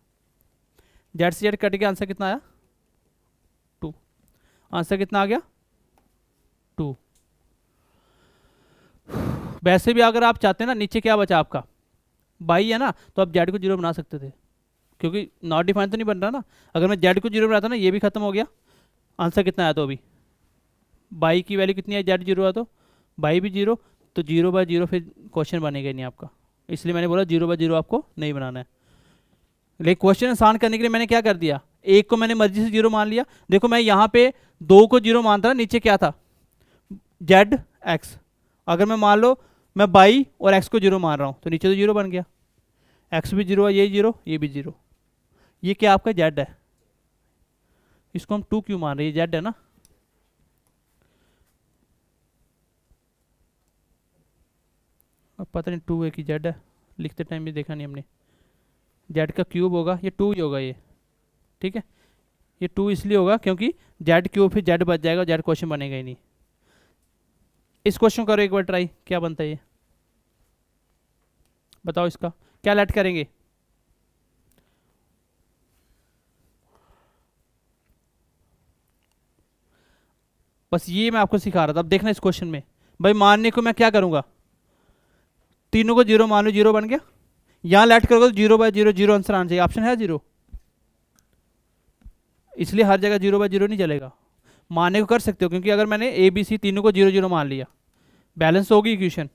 A: जेड से जेड कट के आंसर कितना आया 2, आंसर कितना आ गया 2। वैसे भी अगर आप चाहते हैं ना, नीचे क्या बचा आपका बाई है ना, तो आप जेड को 0 बना सकते थे, क्योंकि नॉट डिफाइन तो नहीं बन रहा ना। अगर मैं जेड को 0 बनाता ना, ये भी खत्म हो गया, आंसर कितना आया तो अभी बाई की वैल्यू कितनी है, जेड 0 है तो बाई भी 0, तो 0/0 फिर क्वेश्चन बनेगा ही नहीं आपका, इसलिए मैंने बोला 0/0 आपको नहीं बनाना है। लेकिन क्वेश्चन आसान करने के लिए मैंने क्या कर दिया, एक को मैंने मर्जी से 0 मान लिया। देखो मैं यहाँ पे 2 को 0 मानता था, नीचे क्या था जेड एक्स, अगर मैं मान लो मैं बाई और एक्स को 0 मान रहा हूँ तो नीचे तो 0 बन गया, एक्स भी 0 है, ये 0, ये भी 0, ये क्या आपका जेड है, इसको हम 2 क्यों मान रहे हैं, ये जेड है ना। अब पता नहीं 2 है कि जेड है, लिखते टाइम भी देखा नहीं हमने, जेड का क्यूब होगा, ये 2 ही होगा ये, ठीक है, ये 2 इसलिए होगा क्योंकि जेड क्यूब फिर जेड बच जाएगा, जेड क्वेश्चन बनेगा ही नहीं। इस क्वेश्चन करो एक बार ट्राई, क्या बनता है ये बताओ, इसका क्या लेट करेंगे, बस ये मैं आपको सिखा रहा था। अब देखना इस क्वेश्चन में, भाई मानने को मैं क्या करूंगा, तीनों को 0 मान लो, 0 बन गया, यहां लेट करोगे तो 0/0 0 आंसर आना चाहिए, ऑप्शन है 0, इसलिए हर जगह 0/0 नहीं चलेगा, मानने को कर सकते हो, क्योंकि अगर मैंने ए बी सी तीनों को 0 0 मान लिया, बैलेंस होगी इक्वेशन।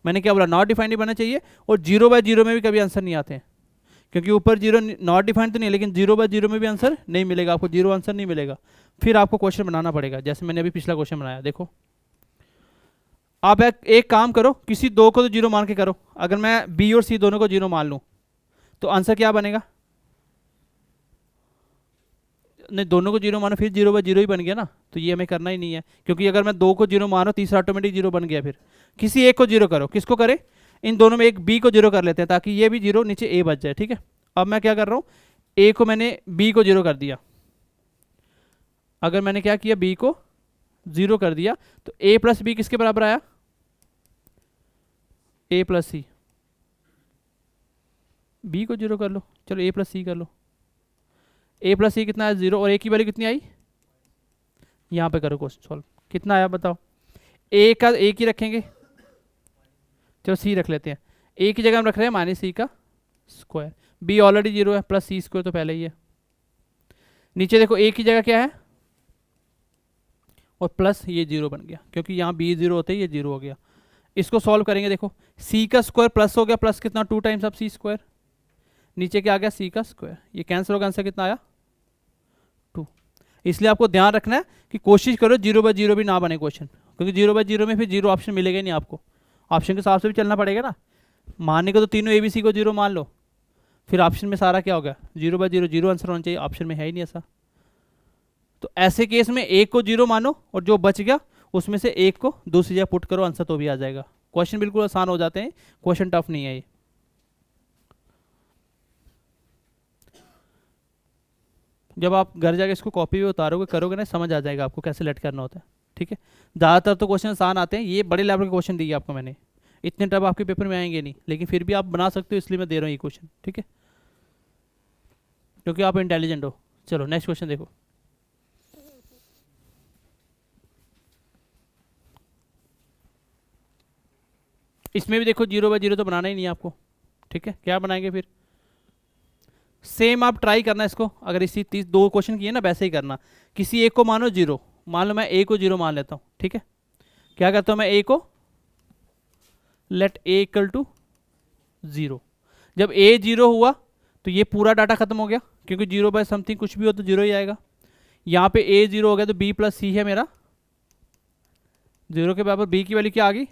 A: मैंने क्या बोला, नॉट डिफाइंड नहीं बनना चाहिए, और 0/0 में भी कभी आंसर नहीं आते हैं, क्योंकि ऊपर 0 नॉट डिफाइंड तो नहीं है, लेकिन 0/0 में भी आंसर नहीं मिलेगा आपको, 0 आंसर नहीं मिलेगा, फिर आपको क्वेश्चन बनाना पड़ेगा, जैसे मैंने अभी पिछला क्वेश्चन बनाया। देखो आप एक काम करो, किसी 2 को तो 0 मान के करो, अगर मैं बी और सी दोनों को 0 मान लूँ तो आंसर क्या बनेगा, नहीं दोनों को 0 मानो फिर 0/0 ही बन गया ना, तो ये हमें करना ही नहीं है, क्योंकि अगर मैं 2 को 0 मानो तीसरा ऑटोमेटिक 0 बन गया, फिर किसी एक को 0 करो, किसको करे, इन दोनों में एक बी को 0 कर लेते हैं, ताकि ये भी 0 नीचे ए बच जाए, ठीक है। अब मैं क्या कर रहा हूँ, ए को मैंने बी को 0 कर दिया, अगर मैंने क्या किया बी को 0 कर दिया, तो ए प्लस बी किसके बराबर आया, ए प्लस सी, बी को 0 कर लो, चलो ए प्लस सी कर लो, ए प्लस सी कितना है 0, और ए की वैल्यू कितनी आई, यहाँ पे करो क्वेश्चन सॉल्व, कितना आया बताओ, ए का ए की रखेंगे, चलो सी रख लेते हैं, ए की जगह हम रख रहे हैं माइनस सी का स्क्वायर, बी ऑलरेडी 0 है, प्लस सी स्क्वायर तो पहले ही है, नीचे देखो ए की जगह क्या है, और प्लस ये 0 बन गया, क्योंकि यहाँ बी 0 होते ही ये 0 हो गया। इसको सॉल्व करेंगे, देखो सी का स्क्वायर प्लस हो गया, प्लस कितना 2 टाइम्स ऑफ सी स्क्वायर, नीचे क्या आ गया सी का स्क्वायर, ये कैंसिल होगा, आंसर कितना आया 2। इसलिए आपको ध्यान रखना है कि कोशिश करो 0/0 भी ना बने क्वेश्चन, क्योंकि 0/0 में फिर 0 ऑप्शन मिलेगा ही नहीं आपको, ऑप्शन के हिसाब से भी चलना पड़ेगा ना, मानने को तो तीनों ए बी सी को 0 मान लो, फिर ऑप्शन में सारा क्या होगा 0/0 0 आंसर होना चाहिए, ऑप्शन में है ही नहीं ऐसा। तो ऐसे केस में एक को 0 मानो, और जो बच गया उसमें से एक को दूसरी जगह पुट करो, आंसर तो भी आ जाएगा। क्वेश्चन बिल्कुल आसान हो जाते हैं, क्वेश्चन टफ नहीं है ये। जब आप घर जाके इसको कॉपी पे उतारोगे करोगे ना, समझ आ जाएगा आपको कैसे लेट करना होता है, ठीक है। ज़्यादातर तो क्वेश्चन आसान आते हैं, ये बड़े लेवल के क्वेश्चन दिए आपको मैंने, इतने टफ आपके पेपर में आएंगे नहीं, लेकिन फिर भी आप बना सकते हो, इसलिए मैं दे रहा हूँ ये क्वेश्चन, ठीक है, क्योंकि आप इंटेलिजेंट हो। चलो नेक्स्ट क्वेश्चन देखो, इसमें भी देखो 0/0 तो बनाना ही नहीं है आपको, ठीक है। क्या बनाएंगे फिर, सेम आप ट्राई करना इसको, अगर इसी 2 क्वेश्चन किए ना वैसे ही करना, किसी एक को मानो 0, मान लो मैं ए को 0 मान लेता हूँ, ठीक है। क्या करता हूँ मैं ए को, लेट ए इक्वल टू 0, जब ए 0 हुआ तो ये पूरा डाटा खत्म हो गया, क्योंकि 0/समथिंग कुछ भी हो तो 0 ही आएगा। यहाँ पे ए 0 हो गया तो बी प्लस सी है मेरा 0 के बराबर, बी की वैल्यू क्या आ गई,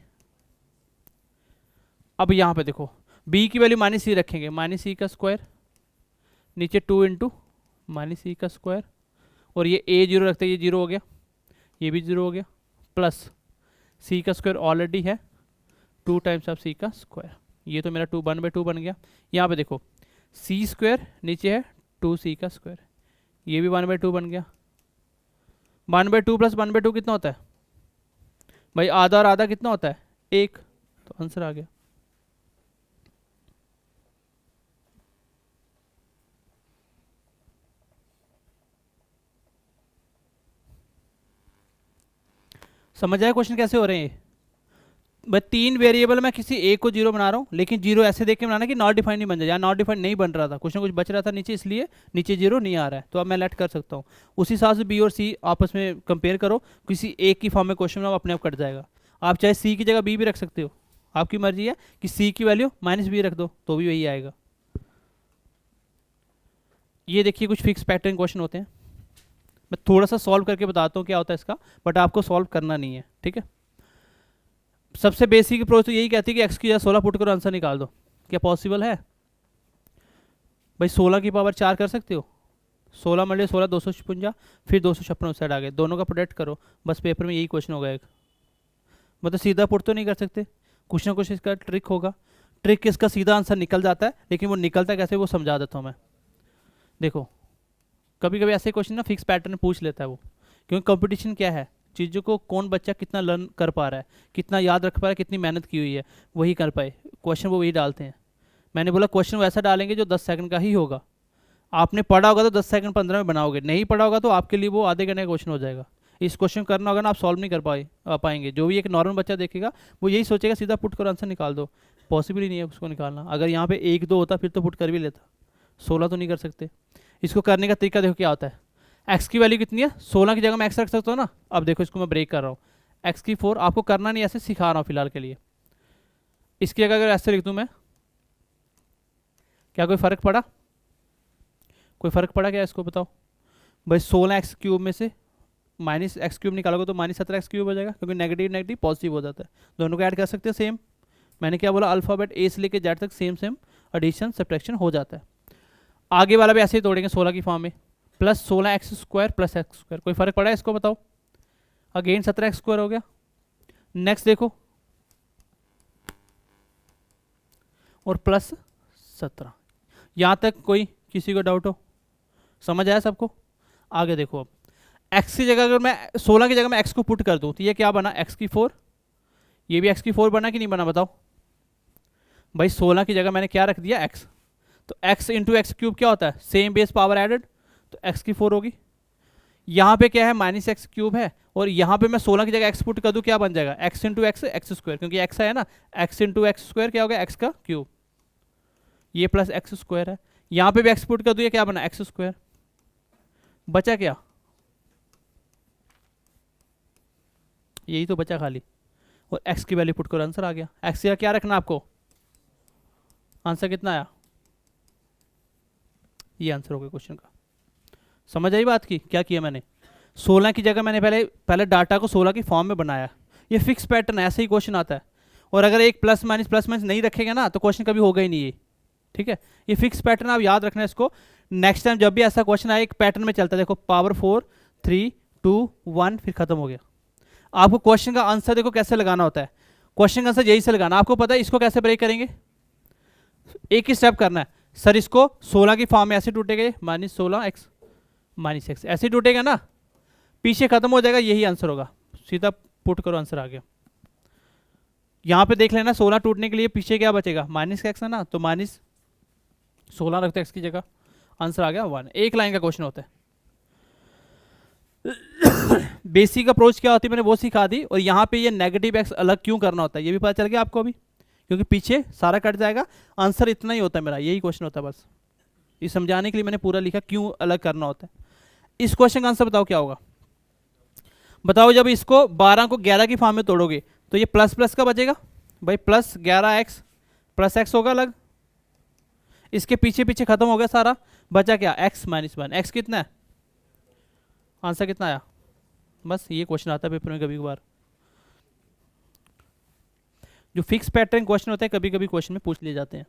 A: अब यहाँ पे देखो b की वैल्यू माइनस सी रखेंगे, माइनस सी का स्क्वायर, नीचे 2 इंटू माइनस सी का स्क्वायर, और ये a 0 रखते ये 0 हो गया, ये भी 0 हो गया, प्लस सी का स्क्वायर ऑलरेडी है 2 टाइम्स ऑफ सी का स्क्वायर, ये तो मेरा 1/2 बन गया। यहाँ पे देखो c² नीचे है 2c², ये भी 1/2 बन गया। 1/2 + 1/2 कितना होता है भाई? आधा और आधा कितना होता है? 1। तो आंसर आ गया। समझ आया क्वेश्चन कैसे हो रहे हैं ये? मैं 3 वेरिएबल में किसी एक को 0 बना रहा हूँ, लेकिन 0 ऐसे देख के बनाना कि नॉट डिफाइंड नहीं बन जाए। यहाँ नॉट डिफाइंड नहीं बन रहा था, कुछ ना कुछ बच रहा था नीचे, इसलिए नीचे 0 नहीं आ रहा है। तो अब मैं लेट कर सकता हूँ। उसी हिसाब से बी और सी आपस में कंपेयर करो, किसी एक की फॉर्म में क्वेश्चन में अपने आप कट जाएगा। आप चाहे सी की जगह बी भी रख सकते हो, आपकी मर्जी है कि सी की वैल्यू -b रख दो तो भी वही आएगा। ये देखिए कुछ फिक्स पैटर्न क्वेश्चन होते हैं, मैं थोड़ा सा सॉल्व करके बताता हूँ क्या होता है इसका, बट आपको सॉल्व करना नहीं है, ठीक है। सबसे बेसिक अप्रोच तो यही कहती है कि x की जगह 16 पुट करो, आंसर निकाल दो। क्या पॉसिबल है भाई? 16 की पावर 4 कर सकते हो? 16 मल्टीप्लाई 16 256, फिर 256 उस साइड आ गए, दोनों का प्रोडक्ट करो, बस पेपर में यही क्वेश्चन होगा एक। मतलब सीधा पुट तो नहीं कर सकते, कुछ ना कुछ इसका ट्रिक होगा। ट्रिक इसका सीधा आंसर निकल जाता है, लेकिन वो निकलता कैसे वो समझा देता हूँ मैं। देखो कभी कभी ऐसे क्वेश्चन ना फिक्स पैटर्न पूछ लेता है वो, क्योंकि कंपटीशन क्या है, चीज़ों को कौन बच्चा कितना लर्न कर पा रहा है, कितना याद रख पा रहा है, कितनी मेहनत की हुई है, वही कर पाए। क्वेश्चन वो वही डालते हैं। मैंने बोला क्वेश्चन वैसा डालेंगे जो 10 सेकंड का ही होगा। आपने पढ़ा होगा तो 10 सेकंड 15 में बनाओगे, नहीं पढ़ा होगा तो आपके लिए वो आधे घंटे का क्वेश्चन हो जाएगा। इस क्वेश्चन करना होगा ना, आप सॉल्व नहीं कर पाएंगे। जो भी एक नॉर्मल बच्चा देखेगा वो यही सोचेगा सीधा पुट कर आंसर निकाल दो, पॉसिबल ही नहीं है उसको निकालना। अगर यहाँ पे 1-2 होता फिर तो पुट कर भी लेता, 16 तो नहीं कर सकते। इसको करने का तरीका देखो क्या होता है। एक्स की वैल्यू कितनी है? 16 की जगह मैं एक्स रख सकता हूँ ना। अब देखो इसको मैं ब्रेक कर रहा हूँ, एक्स की 4, आपको करना नहीं, ऐसे सिखा रहा हूँ फिलहाल के लिए। इसकी जगह अगर ऐसे लिख दूँ मैं, क्या कोई फ़र्क पड़ा? कोई फ़र्क पड़ा क्या? इसको बताओ भाई। 16x³ में से -x³ निकालोगे तो -17x³ हो जाएगा, क्योंकि नेगेटिव नेगेटिव पॉजिटिव हो जाता है। दोनों को ऐड कर सकते हैं सेम। मैंने क्या बोला, अल्फ़ाबेट ए से लेकर जेड तक सेम सेम एडिशन सब्ट्रैक्शन हो जाता है। आगे वाला भी ऐसे ही तोड़ेंगे 16 की फॉर्म में, प्लस 16x² प्लस x²। कोई फ़र्क पड़ा है इसको बताओ? अगेन 17x² हो गया। नेक्स्ट देखो, और प्लस 17। यहाँ तक कोई किसी को डाउट हो? समझ आया सबको? आगे देखो, अब x की जगह अगर मैं 16 की जगह मैं x को पुट कर दूँ तो ये क्या बना? x की 4। ये भी x की 4 बना कि नहीं बना बताओ भाई? 16 की जगह मैंने क्या रख दिया? x। तो x इंटू x³ क्या होता है? सेम बेस पावर एडेड, तो x की 4 होगी। यहाँ पे क्या है? -x³ है, और यहाँ पे मैं 16 की जगह x पुट कर दूँ, क्या बन जाएगा? x इंटू एक्स x², क्योंकि x है ना, x इंटू x² क्या हो गया? x का क्यूब। ये प्लस x² है, यहाँ पे भी x पुट कर दूँ, ये क्या बना? x²। बचा क्या? यही तो बचा खाली, और x की वैल्यू पुट करो, आंसर आ गया। x का क्या रखना आपको? आंसर कितना आया? ये आंसर हो गया क्वेश्चन का। समझ आई बात की? क्या किया मैंने? 16 की जगह मैंने पहले डाटा को 16 की फॉर्म में बनाया। ये फिक्स पैटर्न, ऐसे ही क्वेश्चन आता है। और अगर एक प्लस माइनस नहीं रखेगा ना तो क्वेश्चन कभी होगा ही नहीं ये, ठीक है। ये फिक्स पैटर्न आप याद रखना इसको। नेक्स्ट टाइम जब भी ऐसा क्वेश्चन आए, एक पैटर्न में चलता है, देखो पावर 4 3 2 1 फिर खत्म हो गया। आपको क्वेश्चन का आंसर देखो कैसे लगाना होता है। क्वेश्चन का आंसर यही से लगाना, आपको पता है। इसको कैसे ब्रेक करेंगे? एक ही स्टेप करना है सर। इसको 16 की फॉर्म में ऐसे टूटेगा, -16x -x ऐसे टूटेगा ना, पीछे खत्म हो जाएगा, यही आंसर होगा। सीधा पुट करो, आंसर आ गया। यहाँ पे देख लेना, 16 टूटने के लिए पीछे क्या बचेगा? -x है ना, तो -16 रखते x की जगह, आंसर आ गया 1। एक लाइन का क्वेश्चन होता है। बेसिक अप्रोच क्या होती है मैंने वो सिखा दी, और यहाँ पे ये नेगेटिव x अलग क्यों करना होता है ये भी पता चल गया आपको अभी, क्योंकि पीछे सारा कट जाएगा। आंसर इतना ही होता है मेरा, यही क्वेश्चन होता है बस। ये समझाने के लिए मैंने पूरा लिखा क्यों अलग करना होता है। इस क्वेश्चन का आंसर बताओ क्या होगा? बताओ, जब इसको 12 को 11 की फॉर्म में तोड़ोगे तो ये प्लस प्लस का बचेगा भाई, प्लस 11x प्लस x होगा अलग। इसके पीछे पीछे खत्म हो गया सारा, बचा क्या? x -1। x कितना है? आंसर कितना आया? बस ये क्वेश्चन आता है पेपर में कभी कभार। जो फिक्स पैटर्न क्वेश्चन होते हैं कभी कभी क्वेश्चन में पूछ लिए जाते हैं।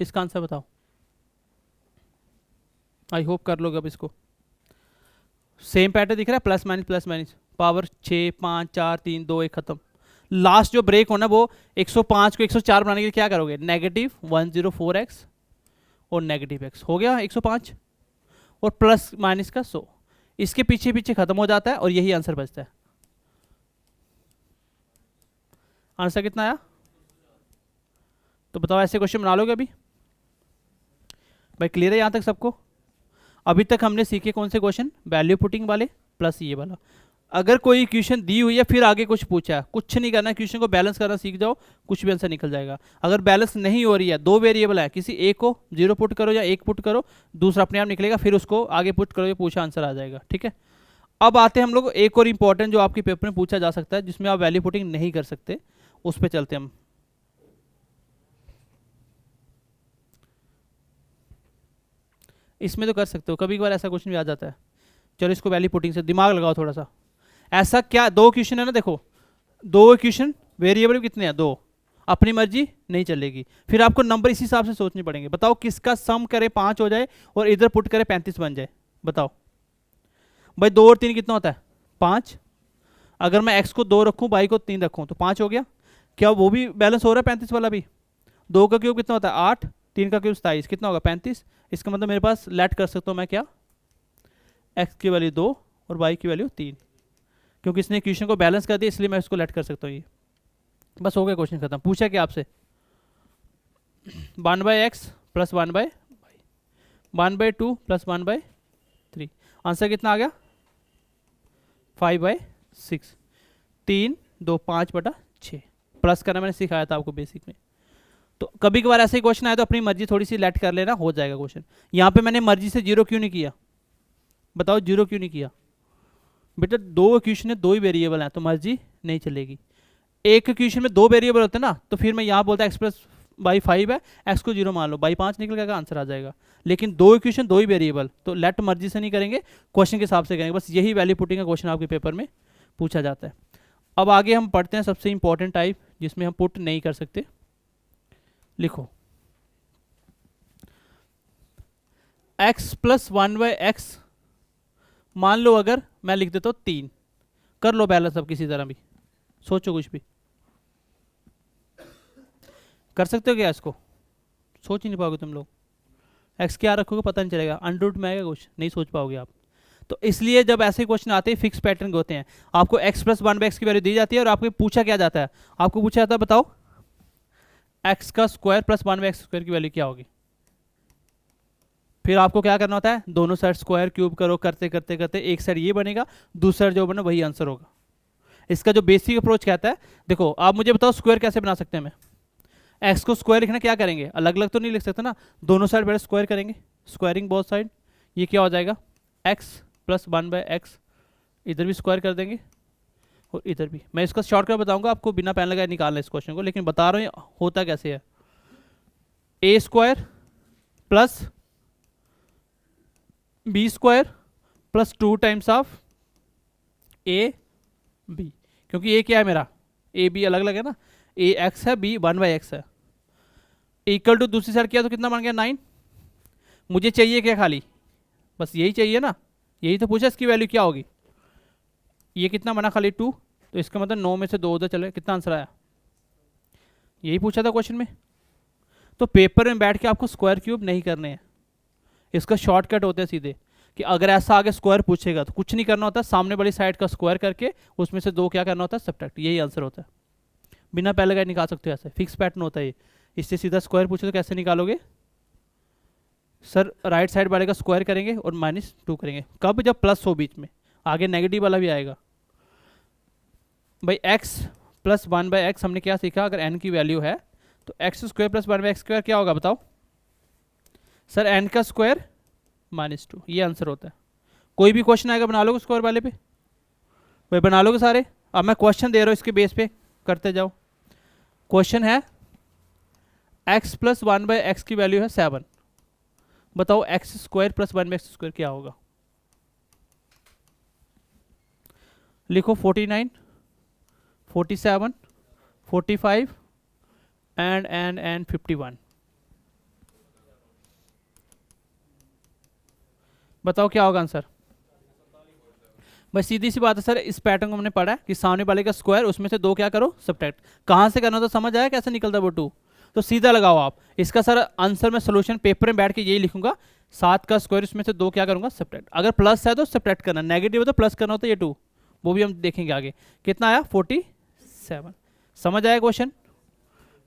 A: इसका आंसर बताओ। आई होप कर लोगे अब इसको। सेम पैटर्न दिख रहा है, प्लस माइनस पावर 6 5 4 3 2 1 खत्म। लास्ट जो ब्रेक होना वो 105 को 104 बनाने के लिए क्या करोगे, नेगेटिव 104x और नेगेटिव x हो गया 105 और प्लस माइनस का 100, इसके पीछे पीछे खत्म हो जाता है और यही आंसर बचता है। आंसर कितना आया तो बताओ, ऐसे क्वेश्चन बना लोगे अभी भाई? क्लियर है यहाँ तक सबको? अभी तक हमने सीखे कौन से क्वेश्चन, वैल्यू पुटिंग वाले प्लस ये वाला। अगर कोई इक्वेशन दी हुई है फिर आगे कुछ पूछा है, कुछ नहीं करना, इक्वेशन को बैलेंस करना सीख जाओ, कुछ भी आंसर निकल जाएगा। अगर बैलेंस नहीं हो रही है, दो वेरिएबल है, किसी एक को 0 पुट करो या 1 पुट करो, दूसरा अपने आप निकलेगा, फिर उसको आगे पुट करो, ये पूछा आंसर आ जाएगा। ठीक है, अब आते हैं हम लोग एक और इंपॉर्टेंट जो आपके पेपर में पूछा जा सकता है, जिसमें आप वैल्यू पुटिंग नहीं कर सकते, उस पर चलते हैं हम। इसमें तो कर सकते हो, कभी कभार ऐसा क्वेश्चन भी आ जाता है। चलो इसको वैल्यू पुटिंग से दिमाग लगाओ थोड़ा सा। ऐसा क्या, दो क्वेश्चन है ना, देखो दो क्वेश्चन, वेरिएबल कितने हैं, दो, अपनी मर्जी नहीं चलेगी, फिर आपको नंबर इसी हिसाब से सोचने पड़ेंगे। बताओ किसका सम करे 5 हो जाए और इधर पुट करे 35 बन जाए, बताओ भाई। 2 और 3 कितना होता है, 5। अगर मैं x को 2 रखूँ, y को 3 रखूँ तो 5 हो गया। क्या वो भी बैलेंस हो रहा है 35 वाला भी? 2 का क्यूब कितना होता है 8, 3 का क्यूब 27, कितना होगा 35। इसका मतलब मेरे पास लेट कर सकता हूँ मैं क्या, x की वैल्यू 2 और y की वैल्यू 3, क्योंकि इसने इक्वेशन को बैलेंस कर दिया इसलिए मैं इसको लेट कर सकता हूँ। ये बस हो गया, क्वेश्चन खत्म। पूछा क्या आपसे, 1/x प्लस 1/2 प्लस 1/3, आंसर कितना आ गया 5/6, 3 2 5/6। प्लस करना मैंने सिखाया था आपको बेसिक में। तो कभी कभार ऐसे ही क्वेश्चन आए तो अपनी मर्जी थोड़ी सी लेट कर लेना, हो जाएगा क्वेश्चन। यहाँ पे मैंने मर्जी से 0 क्यों नहीं किया, बताओ 0 क्यों नहीं किया? बेटा दो इक्वेशन है, दो ही वेरिएबल हैं तो मर्जी नहीं चलेगी। एक इक्वेशन में दो वेरिएबल होते हैं ना, तो फिर मैं यहाँ बोलता x प्लस बाई 5 है, x को 0 मान लो, बाई 5 निकल जाएगा, आंसर आ जाएगा। लेकिन दो इक्वेशन दो ही वेरिएबल, तो लेट मर्जी से नहीं करेंगे, क्वेश्चन के हिसाब से करेंगे। बस यही वैल्यू पुटिंग का क्वेश्चन आपके पेपर में पूछा जाता है। अब आगे हम पढ़ते हैं सबसे इंपॉर्टेंट टाइप जिसमें हम पुट नहीं कर सकते। लिखो x प्लस 1/x, मान लो अगर मैं लिख देता हूँ 3, कर लो बैलेंस अब किसी तरह भी, सोचो कुछ भी कर सकते हो क्या इसको, सोच ही नहीं पाओगे तुम लोग। x क्या रखोगे पता नहीं चलेगा, अंडर रूट में आएगा, कुछ नहीं सोच पाओगे आप। तो इसलिए जब ऐसे क्वेश्चन आते हैं फिक्स पैटर्न के होते हैं, आपको x प्लस 1/x की वैल्यू दी जाती है और आपको पूछा क्या जाता है, आपको पूछा जाता है बताओ x का स्क्वायर प्लस 1/x स्क्वायर की वैल्यू क्या होगी। फिर आपको क्या करना होता है, दोनों साइड स्क्वायर क्यूब करो, करते करते करते एक साइड ये बनेगा, दूसरा साइड जो बना वही आंसर होगा। इसका जो बेसिक अप्रोच कहता है, देखो आप मुझे बताओ स्क्वायर कैसे बना सकते हैं। मैं एक्स को स्क्वायर लिखना क्या करेंगे, अलग अलग तो नहीं लिख सकते ना, दोनों साइड पहले स्क्वायर करेंगे, स्क्वायरिंग बोथ साइड, ये क्या हो जाएगा x प्लस 1/x, इधर भी स्क्वायर कर देंगे और इधर भी। मैं इसका शॉर्टकट बताऊंगा आपको, बिना पेन लगाए निकालना इस क्वेश्चन को, लेकिन बता रहा हूँ होता कैसे है। a square plus b square plus 2 times of a b, क्योंकि a क्या है मेरा, a b अलग अलग है ना, a x है, b 1/x है, इक्वल टू दूसरी साइड किया तो कितना बन गया 9। मुझे चाहिए क्या, खाली बस यही चाहिए ना, यही तो पूछा, इसकी वैल्यू क्या होगी, ये कितना बना खाली 2, तो इसका मतलब 9 में से 2 उधर चले, कितना आंसर आया, यही पूछा था क्वेश्चन में। तो पेपर में बैठ के आपको स्क्वायर क्यूब नहीं करने हैं, इसका शॉर्टकट होता है सीधे कि अगर ऐसा आगे स्क्वायर पूछेगा तो कुछ नहीं करना होता, सामने वाली साइड का स्क्वायर करके उसमें से 2 क्या करना होता है सब्ट्रैक्ट, यही आंसर होता है। बिना पहले का निकाल सकते हो, ऐसे फिक्स पैटर्न होता है ये। इससे सीधा स्क्वायर पूछे तो कैसे निकालोगे, सर राइट साइड वाले का स्क्वायर करेंगे और -2 करेंगे, कब, जब प्लस हो बीच में, आगे नेगेटिव वाला भी आएगा। भाई x प्लस 1/x हमने क्या सीखा, अगर n की वैल्यू है तो x square plus 1/x square क्या होगा बताओ, सर n का स्क्वायर -2, ये आंसर होता है। कोई भी क्वेश्चन आएगा बना लोगे स्क्वायर वाले पे, भाई बना लोगे सारे। अब मैं क्वेश्चन दे रहा हूँ, इसके बेस पे करते जाओ। क्वेश्चन है x प्लस 1/x की वैल्यू है 7, बताओ x square plus 1/x square क्या होगा। लिखो 49, 47, 45 एंड 51। बताओ क्या होगा आंसर। बस सीधी सी बात है सर, इस पैटर्न को हमने पढ़ा है कि सामने वाले का स्क्वायर, उसमें से 2 क्या करो सब्ट्रैक्ट। कहाँ से करना तो समझ आया कैसे निकलता वो 2। तो सीधा लगाओ आप इसका सर आंसर। मैं सोल्यूशन पेपर में बैठ के यही लिखूंगा, 7 का स्क्वायर, उसमें से 2 क्या करूंगा सब्ट्रैक्ट। अगर प्लस है तो सब्ट्रैक्ट करना, नेगेटिव है तो प्लस करना होता है ये 2, वो भी हम देखेंगे आगे। कितना आया 47। समझ आया क्वेश्चन।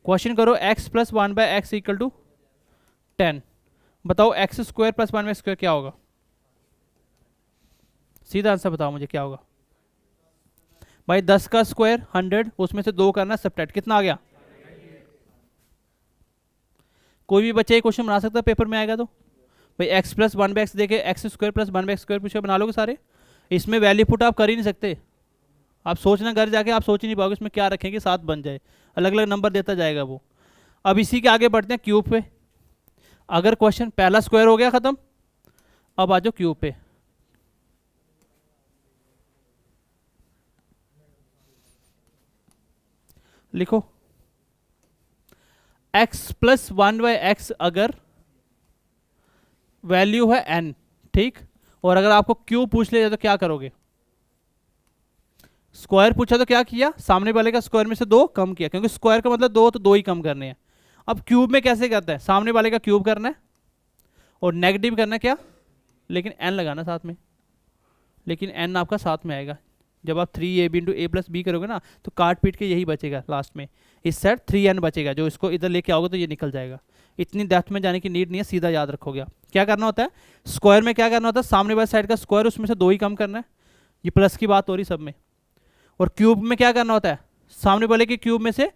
A: क्वेश्चन करो x plus 1/x equal to 10। बताओ एक्स स्क्वायर प्लस 1 स्क्वायर क्या होगा। सीधा आंसर बताओ मुझे क्या होगा भाई। 10 का स्क्वायर 100, उसमें से 2 करना सब्ट्रैक्ट, कितना आ गया। कोई भी बच्चा ये क्वेश्चन बना सकता है, पेपर में आएगा तो। भाई x प्लस 1/x देखे, x square plus 1/x square पूछे, बना लोगे सारे। इसमें वैल्यू पुट आप कर ही नहीं सकते। आप सोचना घर जाके, आप सोच ही नहीं पाओगे इसमें क्या रखेंगे 7 बन जाए, अलग अलग नंबर देता जाएगा वो। अब इसी के आगे बढ़ते हैं क्यूब पे। अगर क्वेश्चन पहला स्क्वायर हो गया खत्म, अब आ जाओ क्यूब पे। लिखो x प्लस 1/x अगर वैल्यू है n, ठीक। और अगर आपको क्यूब पूछ लिया तो क्या करोगे। स्क्वायर पूछा तो क्या किया, सामने वाले का स्क्वायर में से 2 कम किया, क्योंकि स्क्वायर का मतलब 2 तो 2 ही कम करने हैं। अब क्यूब में कैसे करता है, सामने वाले का क्यूब करना है और नेगेटिव करना है क्या, लेकिन n लगाना साथ में। लेकिन n आपका साथ में आएगा। जब आप 3ab इंटू ए प्लस बी करोगे ना, तो काट पीट के यही बचेगा लास्ट में। इस साइड 3n बचेगा, जो इसको इधर लेके आओगे तो ये निकल जाएगा। इतनी डेप्थ में जाने की नीड नहीं है, सीधा याद रखोगे आप। क्या करना होता है स्क्वायर में, क्या करना होता है सामने वाले साइड का स्क्वायर, उसमें से 2 ही कम करना है। ये प्लस की बात हो रही सब में। और क्यूब में क्या करना होता है, सामने वाले के क्यूब में से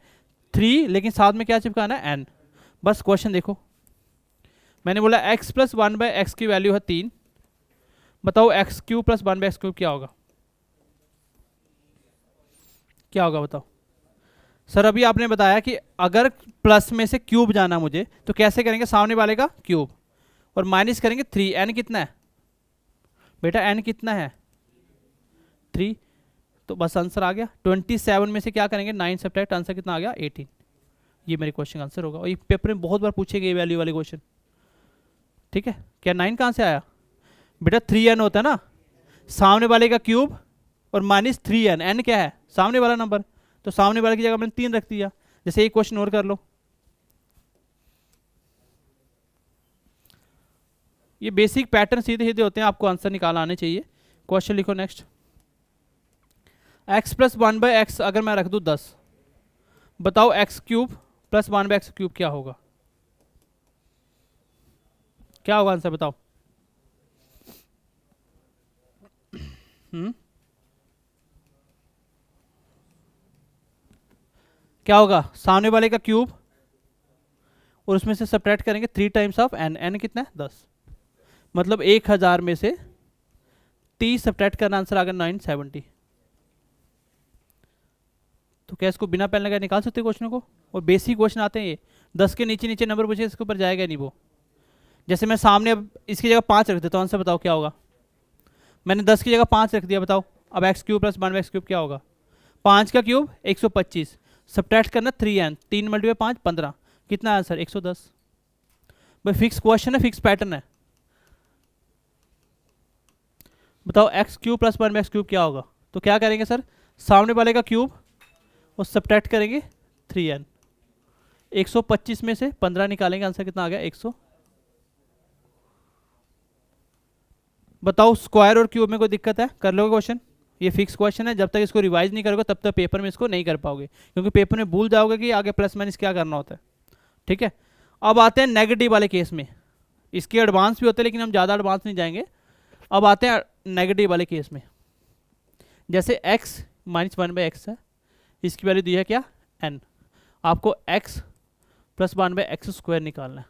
A: 3, लेकिन साथ में क्या चिपकाना है n। बस क्वेश्चन देखो, मैंने बोला x प्लस 1/x की वैल्यू है 3। बताओ x cube plus 1/x cube क्या होगा। क्या होगा बताओ। सर अभी आपने बताया कि अगर प्लस में से क्यूब जाना मुझे, तो कैसे करेंगे, सामने वाले का क्यूब और माइनस करेंगे 3। n कितना है बेटा, n कितना है 3। तो बस आंसर आ गया। 27 में से क्या करेंगे 9 सब्ट्रैक्ट, आंसर कितना आ गया 18। ये मेरे क्वेश्चन आंसर होगा, और ये पेपर में बहुत बार पूछे गए वैल्यू वाले क्वेश्चन। ठीक है, क्या 9 कहाँ से आया बेटा, 3n होता है ना, सामने वाले का क्यूब और माइनस 3n। n क्या है सामने वाला नंबर, तो सामने वाले की जगह मैंने 3 रख दिया। जैसे एक क्वेश्चन और कर लो, ये बेसिक पैटर्न सीधे सीधे होते हैं, आपको आंसर निकाल आने चाहिए। क्वेश्चन लिखो नेक्स्ट। x प्लस 1/x अगर मैं रख दूं 10, बताओ x cube plus 1/x cube क्या होगा। क्या होगा आंसर बताओ। क्या होगा, सामने वाले का क्यूब और उसमें से सब्ट्रैक्ट करेंगे 3 टाइम्स ऑफ n। n कितना है 10, मतलब 1000 में से 30 सब्ट्रैक्ट करना, आंसर आ गया 970। तो क्या इसको बिना पेन लगाए निकाल सकते क्वेश्चन को। और बेसिक क्वेश्चन आते हैं ये, 10 के नीचे नीचे नंबर पूछे इसके ऊपर जाएगा नहीं वो। जैसे मैं सामने अब इसकी जगह 5 रख देता हूँ, आंसर बताओ क्या होगा। मैंने 10 की जगह 5 रख दिया, बताओ अब x cube plus 1/x cube क्या होगा। 5 का क्यूब 125, सब्ट्रैक्ट करना 3n, 3 × 5 15, कितना आंसर 110। भाई फिक्स क्वेश्चन है, फिक्स पैटर्न है। बताओ x cube plus 1/x cube क्या होगा। तो क्या करेंगे सर, सामने वाले का क्यूब और सब्ट्रैक्ट करेंगे 3n। 125 में से 15 निकालेंगे, आंसर कितना आ गया 100। बताओ स्क्वायर और क्यूब में कोई दिक्कत है, कर लोगे क्वेश्चन। ये फिक्स क्वेश्चन है, जब तक इसको रिवाइज नहीं करोगे तब तक पेपर में इसको नहीं कर पाओगे, क्योंकि पेपर में भूल जाओगे कि आगे प्लस माइनस क्या करना होता है। ठीक है, अब आते हैं नेगेटिव वाले केस में। इसके एडवांस भी होते हैं लेकिन हम ज़्यादा एडवांस नहीं जाएंगे। अब आते हैं नेगेटिव वाले केस में। जैसे x माइनस 1/x है, इसकी वैल्यू दी है क्या n। आपको x प्लस 1/x स्क्वायर निकालना है।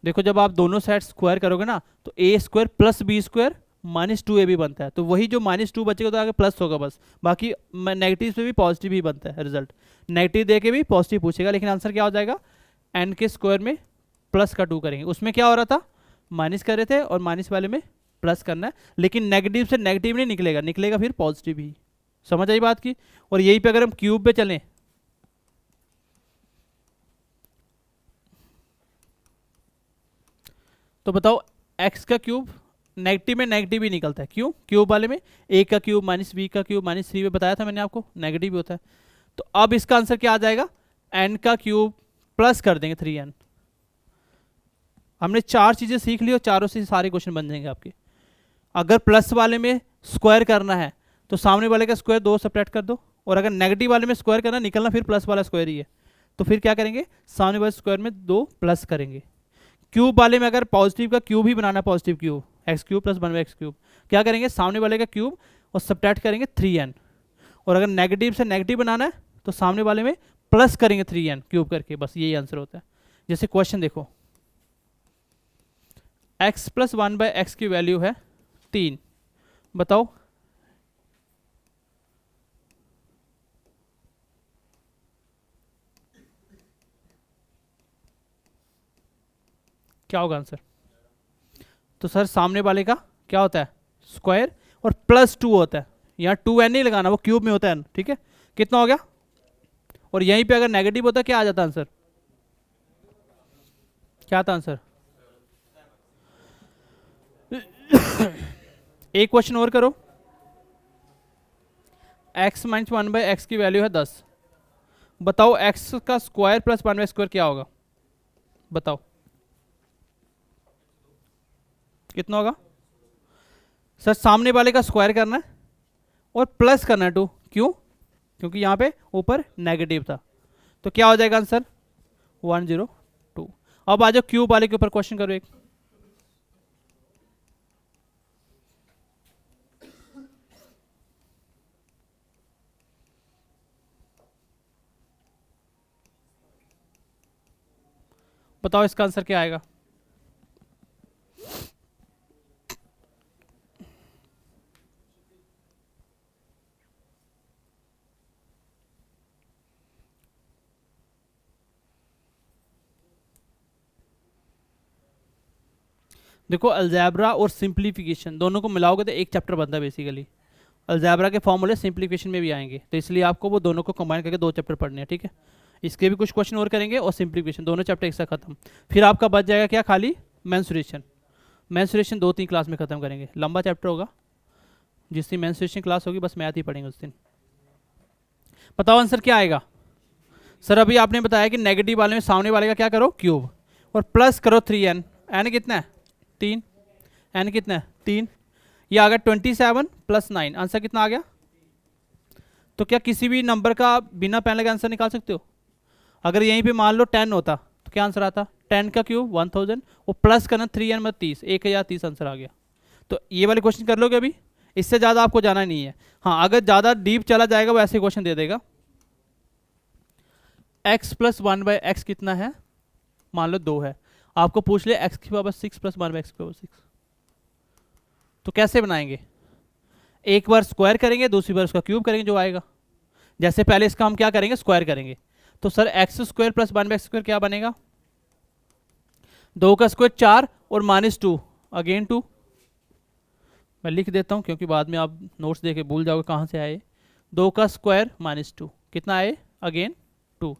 A: देखो जब आप दोनों साइड स्क्वायर करोगे ना, तो a square plus B square minus 2ab बनता है। तो वही जो -2 बचेगा तो आगे प्लस होगा बस। बाकी नेगेटिव से भी पॉजिटिव ही बनता है रिजल्ट। नेगेटिव दे के भी पॉजिटिव पूछेगा, लेकिन आंसर क्या हो जाएगा, n के स्क्वायर में प्लस का 2 करेंगे। उसमें क्या हो रहा था, माइनस कर रहे थे और माइनस वाले में प्लस करना है। लेकिन नेगेटिव से नेगेटिव नहीं निकलेगा, निकलेगा फिर पॉजिटिव ही। समझ आई बात की। और यही पे अगर हम क्यूब पे चलें, तो बताओ एक्स का क्यूब नेगेटिव में नेगेटिव ही निकलता है, क्यों? क्यूब वाले में ए का क्यूब माइनस बी का क्यूब माइनस 3 में बताया था मैंने आपको, नेगेटिव भी होता है। तो अब इसका आंसर क्या आ जाएगा, एन का क्यूब प्लस कर देंगे 3n। हमने 4 चीज़ें सीख ली और चारों से सारे क्वेश्चन बन जाएंगे आपके। अगर प्लस वाले में स्क्वायर करना है तो सामने वाले का स्क्वायर 2 सब्ट्रैक्ट कर दो, और अगर नेगेटिव वाले में स्क्वायर करना निकलना फिर प्लस वाला स्क्वायर ही है, तो फिर क्या करेंगे, सामने वाले स्क्वायर में 2 प्लस करेंगे। क्यूब वाले में अगर पॉजिटिव का क्यूब ही बनाना, positive cube X cube plus 1/x cube, क्या करेंगे, सामने वाले का क्यूब और सब्ट्रैक्ट करेंगे 3n। और अगर नेगेटिव से नेगेटिव बनाना है तो सामने वाले में प्लस करेंगे 3n क्यूब करके, बस यही आंसर होता है। जैसे क्वेश्चन देखो, x प्लस 1/x की वैल्यू है 3, बताओ क्या होगा आंसर। तो सर सामने वाले का क्या होता है, स्क्वायर और प्लस 2 होता है, यहाँ 2n नहीं लगाना, वो क्यूब में होता है n, ठीक है। कितना हो गया, और यहीं पे अगर नेगेटिव होता क्या आ जाता आंसर, क्या आता आंसर। एक क्वेश्चन और करो, x माइनस 1/x की वैल्यू है 10, बताओ x का स्क्वायर प्लस 1/स्क्वायर क्या होगा, बताओ कितना होगा। सर सामने वाले का स्क्वायर करना है और प्लस करना है 2, क्यों, क्योंकि यहाँ पे ऊपर नेगेटिव था, तो क्या हो जाएगा आंसर 102। अब आ जाओ क्यूब वाले के ऊपर क्वेश्चन करो एक। बताओ इसका आंसर क्या आएगा। देखो अलजैब्रा और सिंप्लीफिकेशन दोनों को मिलाओगे तो एक चैप्टर बनता है बेसिकली। अलजैब्रा के फॉर्मूले सिंप्लीफिकेशन में भी आएंगे, तो इसलिए आपको वो दोनों को कंबाइन करके 2 चैप्टर पढ़ने हैं, ठीक है। इसके भी कुछ क्वेश्चन और करेंगे और सिंप्लीफिकेशन, दोनों चैप्टर एक साथ खत्म। फिर आपका बच जाएगा क्या, खाली मेंसुरेशन। मेंसुरेशन 2-3 क्लास में खत्म करेंगे, लंबा चैप्टर होगा। जिस दिन मेंसुरेशन क्लास होगी बस मैथ ही पढ़ेंगे उस दिन। बताओ आंसर क्या आएगा। सर अभी आपने बताया कि नेगेटिव वाले में सामने वाले का क्या करो, क्यूब, और प्लस करो 3n। एन कितना है 3, एन कितना है 3, ये आ गया 27 + 9, आंसर कितना आ गया। तो क्या किसी भी नंबर का बिना पेन लगे आंसर निकाल सकते हो। अगर यहीं पे मान लो 10 होता तो क्या आंसर आता, 10 का क्यूब 1000, वो प्लस करना 3n में 30, 1030 आंसर आ गया। तो ये वाले क्वेश्चन कर लोगे अभी, इससे ज़्यादा आपको जाना नहीं है। हाँ अगर ज़्यादा डीप चला जाएगा वो ऐसे क्वेश्चन दे देगा। x + 1/x कितना है, मान लो 2 है, आपको पूछ ले x की पावर 6 + 1/x की पावर 6, तो कैसे बनाएंगे, एक बार स्क्वायर करेंगे दूसरी बार उसका क्यूब करेंगे जो आएगा। जैसे पहले इसका हम क्या करेंगे, स्क्वायर करेंगे, तो सर x² + 1/x² क्या बनेगा, 2 का स्क्वायर 4 और -2 अगेन 2। मैं लिख देता हूँ क्योंकि बाद में आप नोट्स देके भूल जाओगे कहाँ से आए। 2 का स्क्वायर -2 कितना आए, अगेन 2।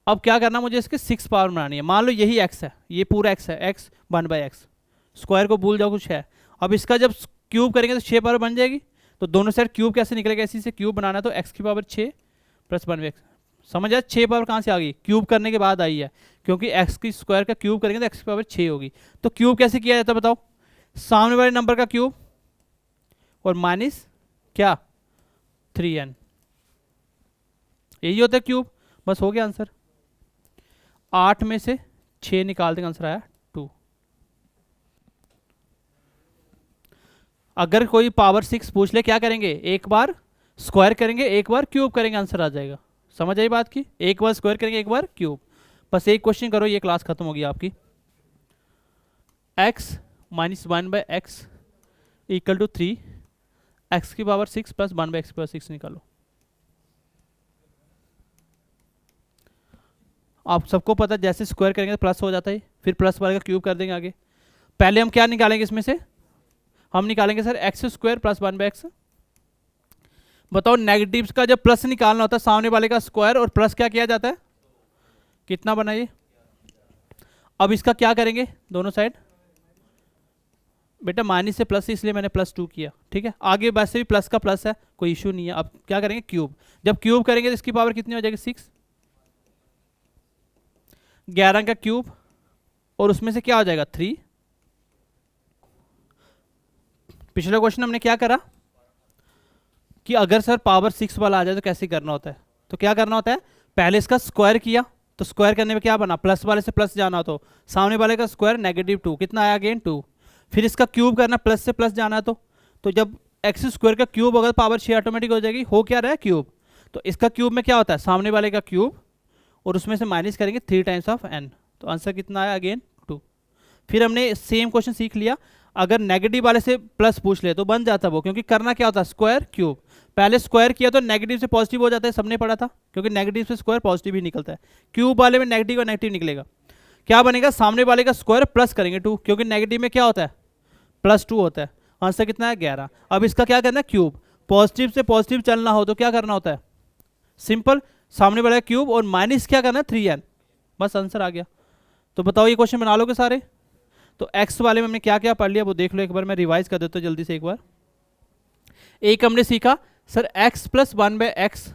A: अब क्या करना, मुझे इसके 6 पावर बनानी है। मान लो यही x है, ये पूरा x है, x 1/x, स्क्वायर को भूल जाओ कुछ है। अब इसका जब क्यूब करेंगे तो 6 पावर बन जाएगी, तो दोनों साइड क्यूब कैसे निकलेगा, इसी से क्यूब बनाना है, तो x की पावर 6 + 1/x। समझ आया, 6 पावर कहाँ से आ गई, क्यूब करने के बाद आई है, क्योंकि x की स्क्वायर का क्यूब करेंगे तो x की पावर 6 होगी। तो क्यूब कैसे किया जाता है बताओ, सामने वाले नंबर का क्यूब और माइनस क्या 3n, यही होता है क्यूब, बस हो गया आंसर। 8 में से 6 निकाल देंगे, आंसर आया 2। अगर कोई पावर 6 पूछ ले क्या करेंगे, एक बार स्क्वायर करेंगे एक बार क्यूब करेंगे, आंसर आ जाएगा। समझ आई बात की, एक बार स्क्वायर करेंगे एक बार क्यूब। बस एक क्वेश्चन करो, ये क्लास खत्म होगी आपकी। x - 1/x = 3, x की पावर 6 + 1/x की पावर 6 निकालो। आप सबको पता है जैसे स्क्वायर करेंगे तो प्लस हो जाता है, फिर प्लस वाले का क्यूब कर देंगे आगे। पहले हम क्या निकालेंगे इसमें से, हम निकालेंगे सर x² + 1/x। बताओ नेगेटिव्स का जब प्लस निकालना होता है सामने वाले का स्क्वायर और प्लस क्या किया जाता है, कितना बना ये। अब इसका क्या करेंगे दोनों साइड, बेटा माइनस से प्लस इसलिए मैंने +2 किया, ठीक है। आगे वैसे भी प्लस का प्लस है, कोई इशू नहीं है। अब क्या करेंगे, क्यूब। जब क्यूब करेंगे तो इसकी पावर कितनी हो जाएगी, 6, 11 का क्यूब, और उसमें से क्या हो जाएगा 3। पिछले क्वेश्चन हमने क्या करा कि अगर सर पावर 6 वाला आ जाए तो कैसे करना होता है, तो क्या करना होता है, पहले इसका स्क्वायर किया, तो स्क्वायर करने में क्या बना, प्लस वाले से प्लस जाना, तो सामने वाले का स्क्वायर -2, कितना आया अगेन 2। फिर इसका क्यूब करना, प्लस से प्लस जाना, तो जब एक्स स्क्वायर का क्यूब होगा तो पावर 6 ऑटोमेटिक हो जाएगी, हो क्या रहा है क्यूब। तो इसका क्यूब में क्या होता है, सामने वाले का क्यूब, और उसमें से माइनस करेंगे 3 टाइम्स ऑफ n, तो आंसर कितना आया अगेन 2। फिर हमने सेम क्वेश्चन सीख लिया, अगर नेगेटिव वाले से प्लस पूछ ले तो बन जाता वो, क्योंकि करना क्या होता है, स्क्वायर क्यूब। पहले स्क्वायर किया तो नेगेटिव से पॉजिटिव हो जाता है, सबने पढ़ा था, क्योंकि नेगेटिव से स्क्वायर पॉजिटिव ही निकलता है। क्यूब वाले में नेगेटिव और नेगेटिव निकलेगा, क्या बनेगा, सामने वाले का स्क्वायर प्लस करेंगे 2, क्योंकि नेगेटिव में क्या होता है, +2 होता है। आंसर कितना है 11। अब इसका क्या करना है, क्यूब। पॉजिटिव से पॉजिटिव चलना हो तो क्या करना होता है, सिंपल, सामने वाला क्यूब और माइनस क्या करना है 3n, बस आंसर आ गया। तो बताओ ये क्वेश्चन बना लोगे सारे। तो x वाले में हमने क्या क्या पढ़ लिया वो देख लो एक बार, मैं रिवाइज कर देता हूँ जल्दी से एक बार। एक हमने सीखा सर x + 1/x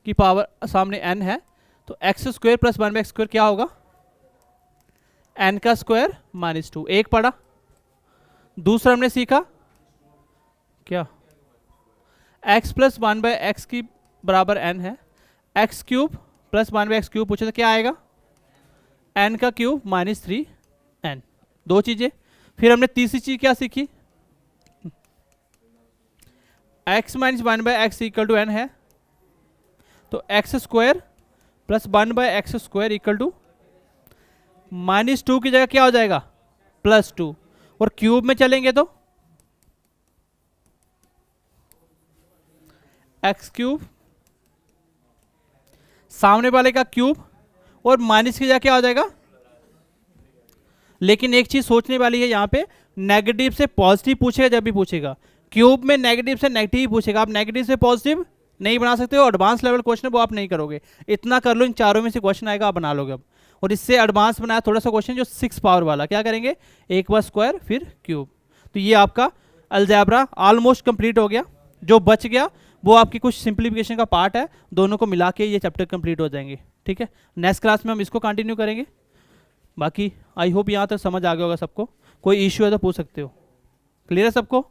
A: की पावर सामने n है, तो x² + 1/x² क्या होगा, n का स्क्वायर -2, एक पढ़ा। दूसरा हमने सीखा क्या, x + 1/x की बराबर n है, x³ + 1/x³ पूछे तो क्या आएगा, n का क्यूब -3n, दो चीजें। फिर हमने तीसरी चीज क्या सीखी, x - 1/x = n है, तो x² + 1/x² = -2 की जगह क्या हो जाएगा, +2, और क्यूब में चलेंगे तो x³ सामने वाले का क्यूब और माइनस की जगह क्या हो जाएगा। लेकिन एक चीज सोचने वाली है यहाँ पे, नेगेटिव से पॉजिटिव पूछेगा जब भी पूछेगा, क्यूब में नेगेटिव से नेगेटिव ही पूछेगा, आप नेगेटिव से पॉजिटिव नहीं बना सकते हो, एडवांस लेवल क्वेश्चन वो आप नहीं करोगे। इतना कर लो, इन चारों में से क्वेश्चन आएगा आप बना लोगे अब। और इससे एडवांस बनाया थोड़ा सा क्वेश्चन जो 6 पावर वाला, क्या करेंगे, एक बार स्क्वायर फिर क्यूब। तो ये आपका अलजेब्रा ऑलमोस्ट कंप्लीट हो गया, जो बच गया वो आपकी कुछ सिंप्लीफिकेशन का पार्ट है, दोनों को मिला के ये चैप्टर कंप्लीट हो जाएंगे, ठीक है। नेक्स्ट क्लास में हम इसको कंटिन्यू करेंगे। बाकी आई होप यहाँ तक समझ आ गया होगा सबको, कोई इश्यू है तो पूछ सकते हो। क्लियर है सबको।